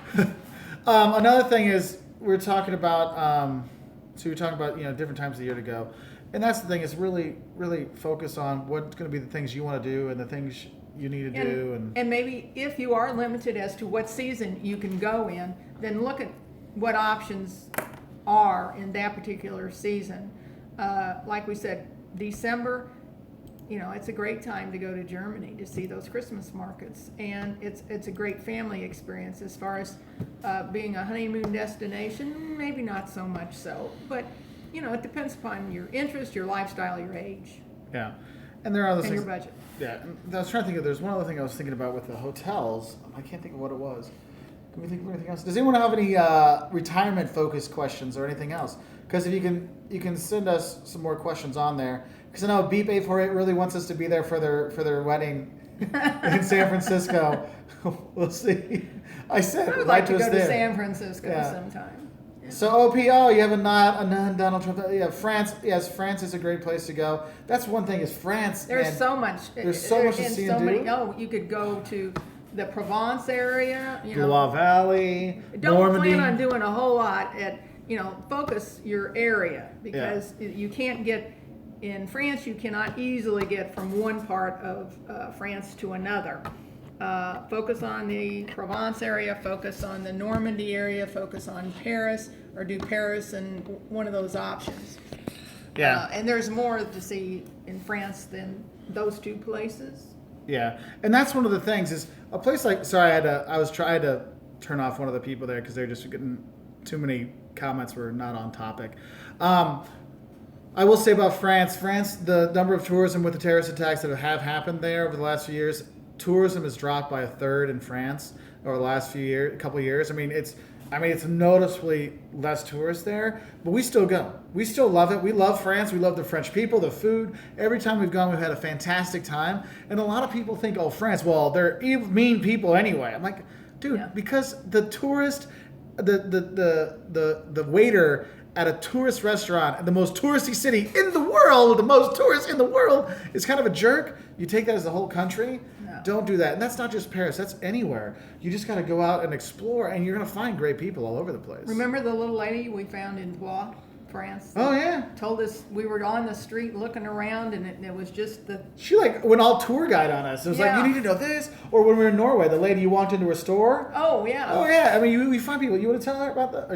Another thing is we're talking about, different times of the year to go. And that's the thing is really, really focus on what's going to be the things you want to do and the things you need to do. And maybe if you are limited as to what season you can go in, then look at what options are in that particular season. Like we said, December, it's a great time to go to Germany to see those Christmas markets, and it's a great family experience. As far as being a honeymoon destination, maybe not so much so, but it depends upon your interest, your lifestyle, your age. Yeah, and there are other and things. Your budget. Yeah, and I was trying to think of. There's one other thing I was thinking about with the hotels. I can't think of what it was. Can we think of anything else? Does anyone have any retirement-focused questions or anything else? Because if you can send us some more questions on there. Because I know Beep 848 really wants us to be there for their wedding in San Francisco. We'll see. I said I would like to go to there. San Francisco sometime. Yeah. So OPO, you have a non-Donald Trump. Yeah, France. Yes, France is a great place to go. That's one thing is France. There's so much. There's so much to see and do. Oh, you could go to the Provence area. Loire Valley, Don't Normandy. plan on doing a whole lot at. Focus your area because you can't get. In France, you cannot easily get from one part of France to another. Focus on the Provence area, focus on the Normandy area, focus on Paris, or do Paris and one of those options. Yeah. And there's more to see in France than those two places. Yeah, and that's one of the things is a place like. Sorry, I was trying to turn off one of the people there because they're just getting too many comments were not on topic. I will say about France, the number of tourism with the terrorist attacks that have happened there over the last few years, tourism has dropped by a third in France over the last couple of years. I mean, it's noticeably less tourists there, but we still go. We still love it. We love France. We love the French people, the food. Every time we've gone, we've had a fantastic time. And a lot of people think, oh, France, well, they're mean people anyway. I'm like, dude, because the tourist, the waiter at a tourist restaurant in the most touristy city in the world, with the most tourists in the world, is kind of a jerk. You take that as the whole country. No. Don't do that. And that's not just Paris. That's anywhere. You just got to go out and explore, and you're going to find great people all over the place. Remember the little lady we found in Blois, France? Oh, yeah. Told us we were on the street looking around, and it was just the... She went all tour guide on us. It was like, you need to know this. Or when we were in Norway, the lady you walked into her store. Oh, yeah. Oh, yeah. I mean, we find people. You want to tell her about that?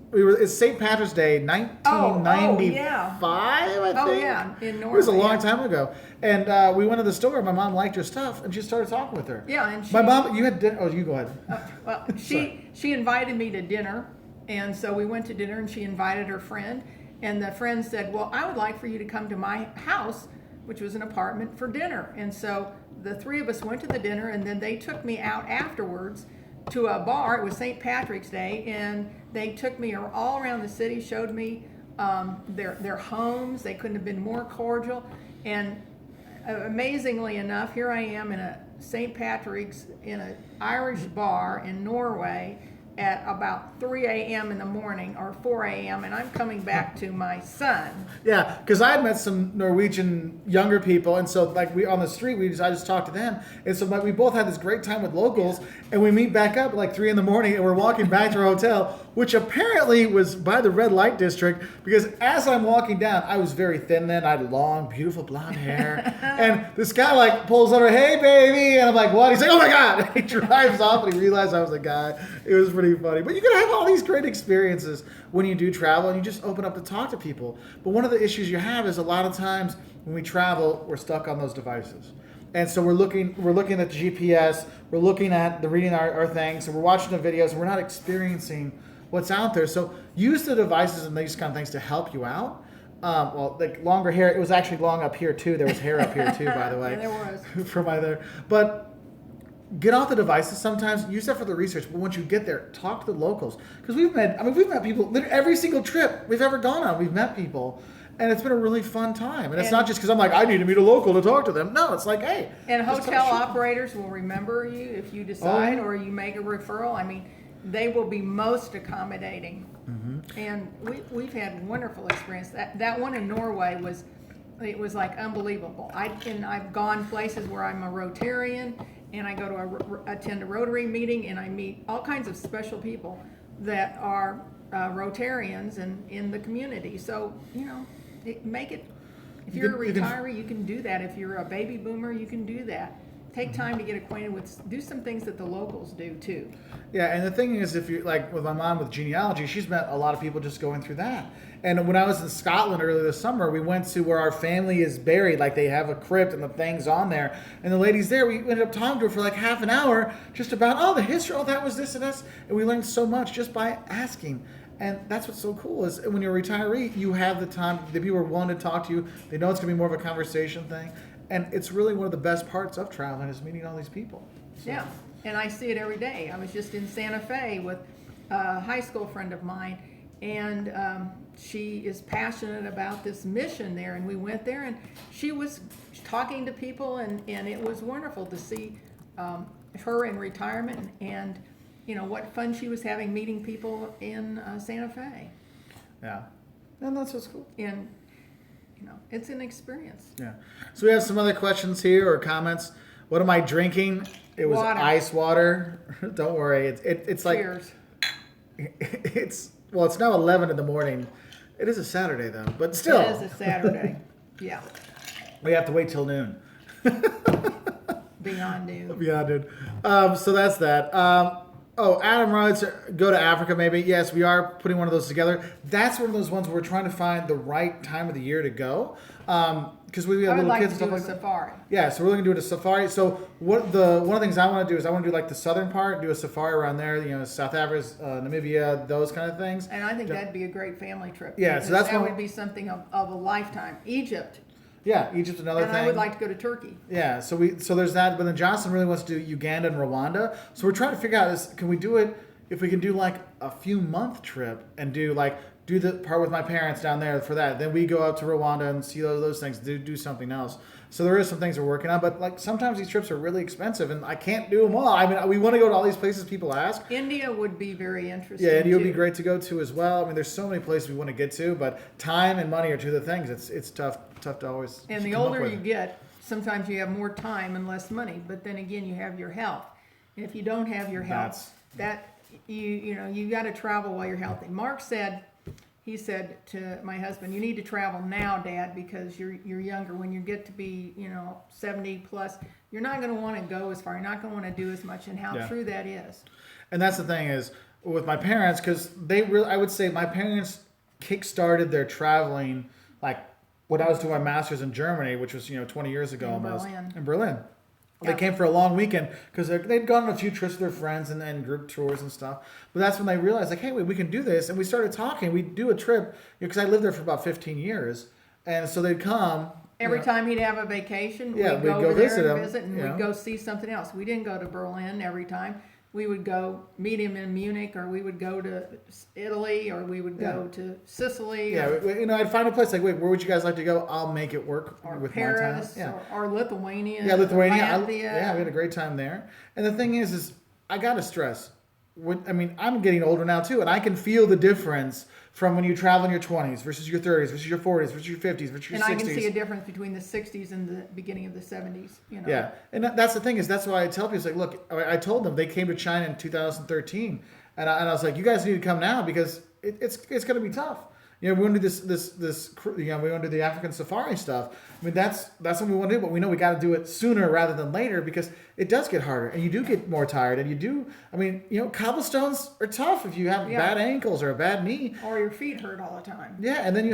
It's St. Patrick's Day, 1995, I think. Oh, yeah, in Norway. It was a long time ago. And we went to the store. My mom liked her stuff, and she started talking with her. Yeah, and my mom, you had dinner. Oh, you go ahead. Well, she invited me to dinner, and so we went to dinner, and she invited her friend. And the friend said, well, I would like for you to come to my house, which was an apartment, for dinner. And so the three of us went to the dinner, and then they took me out afterwards to a bar. It was St. Patrick's Day, and they took me all around the city, showed me their homes. They couldn't have been more cordial. And amazingly enough, here I am in a St. Patrick's in an Irish bar in Norway at about 3 a.m. in the morning or 4 a.m. and I'm coming back to my son. Yeah, because I had met some Norwegian younger people, and so like we on the street, I just talked to them, and so like, we both had this great time with locals, and we meet back up at like 3 in the morning, and we're walking back to our hotel, which apparently was by the red light district, because as I'm walking down, I was very thin then, I had long, beautiful blonde hair, and this guy like pulls over, "Hey baby," and I'm like, "What?" He's like, "Oh my God!" He drives off, and he realized I was a guy. It was pretty funny, but you gotta have all these great experiences when you do travel, and you just open up to talk to people. But one of the issues you have is a lot of times when we travel, we're stuck on those devices. And so we're looking at the GPS, we're looking at reading our things, and we're watching the videos, and we're not experiencing what's out there. So use the devices and these kind of things to help you out. Well, like longer hair, it was actually long up here too. There was hair up here too, by the way. Yeah, there was. From either. But get off the devices sometimes, use that for the research, but once you get there, talk to the locals. Because we've met people, every single trip we've ever gone on, we've met people, and it's been a really fun time. And it's not just because I'm like, I need to meet a local to talk to them. No, it's like, hey. And hotel operators will remember you if you decide or you make a referral. I mean, they will be most accommodating. Mm-hmm. And we've had wonderful experience. That one in Norway was like unbelievable. I've gone places where I'm a Rotarian, and I go to attend a Rotary meeting, and I meet all kinds of special people that are Rotarians and in the community. So, make it, if you're a retiree, you can do that. If you're a baby boomer, you can do that. Take time to get acquainted do some things that the locals do too. Yeah, and the thing is, if you like with my mom with genealogy, she's met a lot of people just going through that. And when I was in Scotland earlier this summer, we went to where our family is buried. Like they have a crypt and the things on there. And the ladies there, we ended up talking to her for like half an hour just about, the history, that was this and this. And we learned so much just by asking. And that's what's so cool is when you're a retiree, you have the time, the people are willing to talk to you. They know it's going to be more of a conversation thing. And it's really one of the best parts of traveling is meeting all these people. So. Yeah, and I see it every day. I was just in Santa Fe with a high school friend of mine, and she is passionate about this mission there. And we went there, and she was talking to people, and it was wonderful to see her in retirement and what fun she was having meeting people in Santa Fe. Yeah, and that's what's cool. And it's an experience. Yeah. So we have some other questions here or comments. What am I drinking? It was ice water. Don't worry. It's like. Cheers. It's now 11 in the morning. It is a Saturday though, but still. It is a Saturday. Yeah. We have to wait till noon. Beyond noon. Beyond noon. So that's that. Adam writes, go to Africa maybe. Yes, we are putting one of those together. That's one of those ones where we're trying to find the right time of the year to go. Because we have little kids and stuff like that. Safari. Yeah, so we're looking to do a safari. So one of the things I want to do is I want to do like the southern part, do a safari around there, South Africa, Namibia, those kind of things. And I think that'd be a great family trip. Yeah, so that would be something of a lifetime. Egypt. Yeah, Egypt's another thing. And I would like to go to Turkey. Yeah, so there's that, but then Johnson really wants to do Uganda and Rwanda. So we're trying to figure out can we do it if we can do like a few month trip and do the part with my parents down there for that. Then we go out to Rwanda and see those things, do something else. So there is some things we're working on, but like sometimes these trips are really expensive and I can't do them all. I mean, we want to go to all these places people ask. India would be very interesting. Yeah, India would be great to go to as well. I mean, there's so many places we want to get to, but time and money are two of the things. It's tough to always. And the older you get, sometimes you have more time and less money, but then again, you have your health. And if you don't have your health, you got to travel while you're healthy. Mark said. He said to my husband, "You need to travel now, Dad, because you're younger. When you get to be 70 plus, you're not going to want to go as far. You're not going to want to do as much." And how true that is. And that's the thing is with my parents, because I would say my parents kick-started their traveling like when I was doing my master's in Germany, which was 20 years ago almost in Berlin. They came for a long weekend because they'd gone on a few trips with their friends and group tours and stuff. But that's when they realized, like, hey, we can do this. And we started talking. We'd do a trip because I lived there for about 15 years. And so they'd come. Every time he'd have a vacation, we'd go over there and visit, and we'd go see something else. We didn't go to Berlin every time. we would go meet him in Munich, or we would go to Italy, or we would go to Sicily, Yeah, I'd find a place like, wait, where would you guys like to go? I'll make it work or with Paris, my time. Yeah. or Lithuania. Yeah, Lithuania. Latvia. Yeah, we had a great time there. And the thing is I gotta stress. I'm getting older now too, and I can feel the difference from when you travel in your 20s versus your 30s versus your 40s versus your 50s versus your 60s. And I can see a difference between the 60s and the beginning of the 70s. Yeah, and that's the thing that's why I tell people, it's like, look, I told them they came to China in 2013, and I was like, you guys need to come now because it's going to be tough. We want to do this. We want to do the African safari stuff. That's what we want to do, but we know we got to do it sooner rather than later because it does get harder, and you do get more tired, and you do. Cobblestones are tough if you have bad ankles or a bad knee, or your feet hurt all the time. Yeah, and then you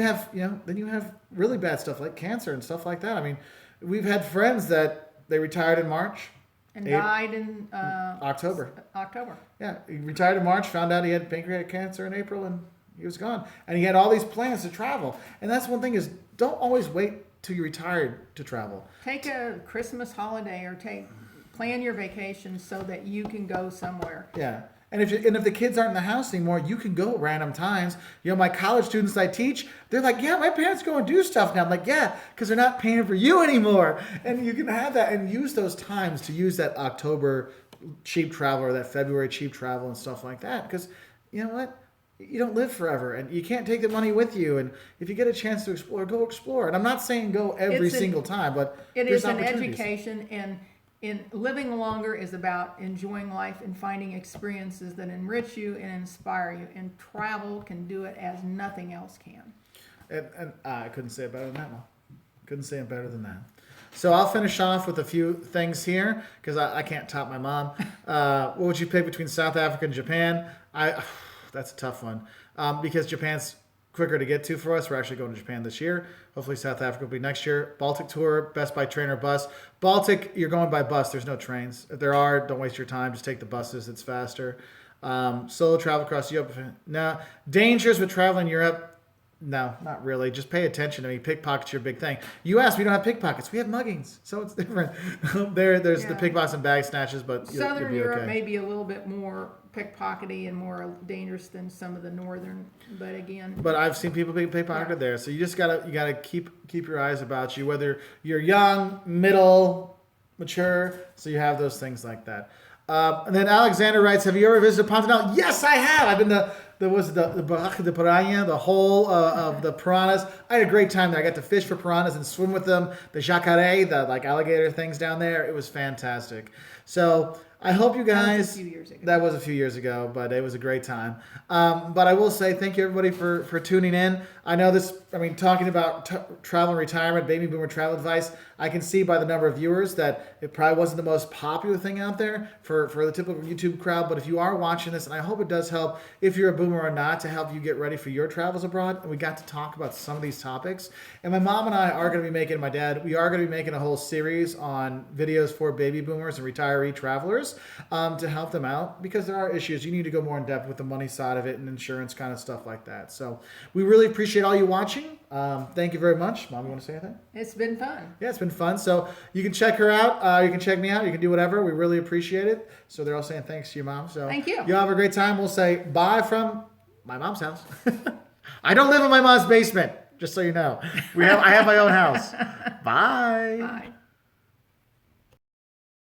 have really bad stuff like cancer and stuff like that. We've had friends that they retired in March. And died in October. October. Yeah, he retired in March, found out he had pancreatic cancer in April, and he was gone. And he had all these plans to travel. And that's one thing is, don't always wait till you're retired to travel. Take a Christmas holiday or plan your vacation so that you can go somewhere. Yeah. And if the kids aren't in the house anymore, you can go random times. My college students I teach, they're like, yeah, my parents go and do stuff now. I'm like, yeah, because they're not paying for you anymore. And you can have that and use those times to use that October cheap travel or that February cheap travel and stuff like that. Because you know what? You don't live forever, and you can't take the money with you. And if you get a chance to explore, go explore. And I'm not saying go every single time, but it there's is an opportunities. Education, and in living longer is about enjoying life and finding experiences that enrich you and inspire you. And travel can do it as nothing else can. And I couldn't say it better than that, Mom. Couldn't say it better than that. So I'll finish off with a few things here because I can't top my mom. What would you pick between South Africa and Japan? That's a tough one because Japan's quicker to get to for us. We're actually going to Japan this year. Hopefully South Africa will be next year. Baltic tour, best by train or bus. Baltic, you're going by bus. There's no trains. If there are, don't waste your time. Just take the buses. It's faster. Solo travel across Europe. No. Dangers with traveling Europe. No, not really. Just pay attention. Pickpockets are a big thing. U.S., we don't have pickpockets. We have muggings, so it's different. There's the pickpockets and bag snatches, but Southern you'll be Europe okay. may be a little bit more pickpockety and more dangerous than some of the northern, but again. But I've seen people being pickpocketed there, so you just gotta keep your eyes about you, whether you're young, middle, mature. So you have those things like that. And then Alexander writes, "Have you ever visited Pontanal?" Yes, I have. I've been to the Barraca de Piranha, the hole of the piranhas. I had a great time there. I got to fish for piranhas and swim with them. The jacaré, the alligator things down there. It was fantastic. So I hope you guys. That was a few years ago. That was a few years ago, but it was a great time. But I will say thank you everybody for tuning in. I know this. Talking about travel and retirement, baby boomer travel advice. I can see by the number of viewers that it probably wasn't the most popular thing out there for the typical YouTube crowd. But if you are watching this, and I hope it does help, if you're a boomer or not, to help you get ready for your travels abroad. And we got to talk about some of these topics. And my mom and I are going to be making, my dad, we are going to be making a whole series on videos for baby boomers and retiree travelers to help them out, because there are issues. You need to go more in depth with the money side of it and insurance kind of stuff like that. So we really appreciate all you watching. Thank you very much. Mom, you want to say anything? It's been fun. Yeah, it's been fun. So you can check her out. You can check me out. You can do whatever. We really appreciate it. So they're all saying thanks to your mom. So thank you. You have a great time. We'll say bye from my mom's house. I don't live in my mom's basement, just so you know. I have my own house. Bye. Bye.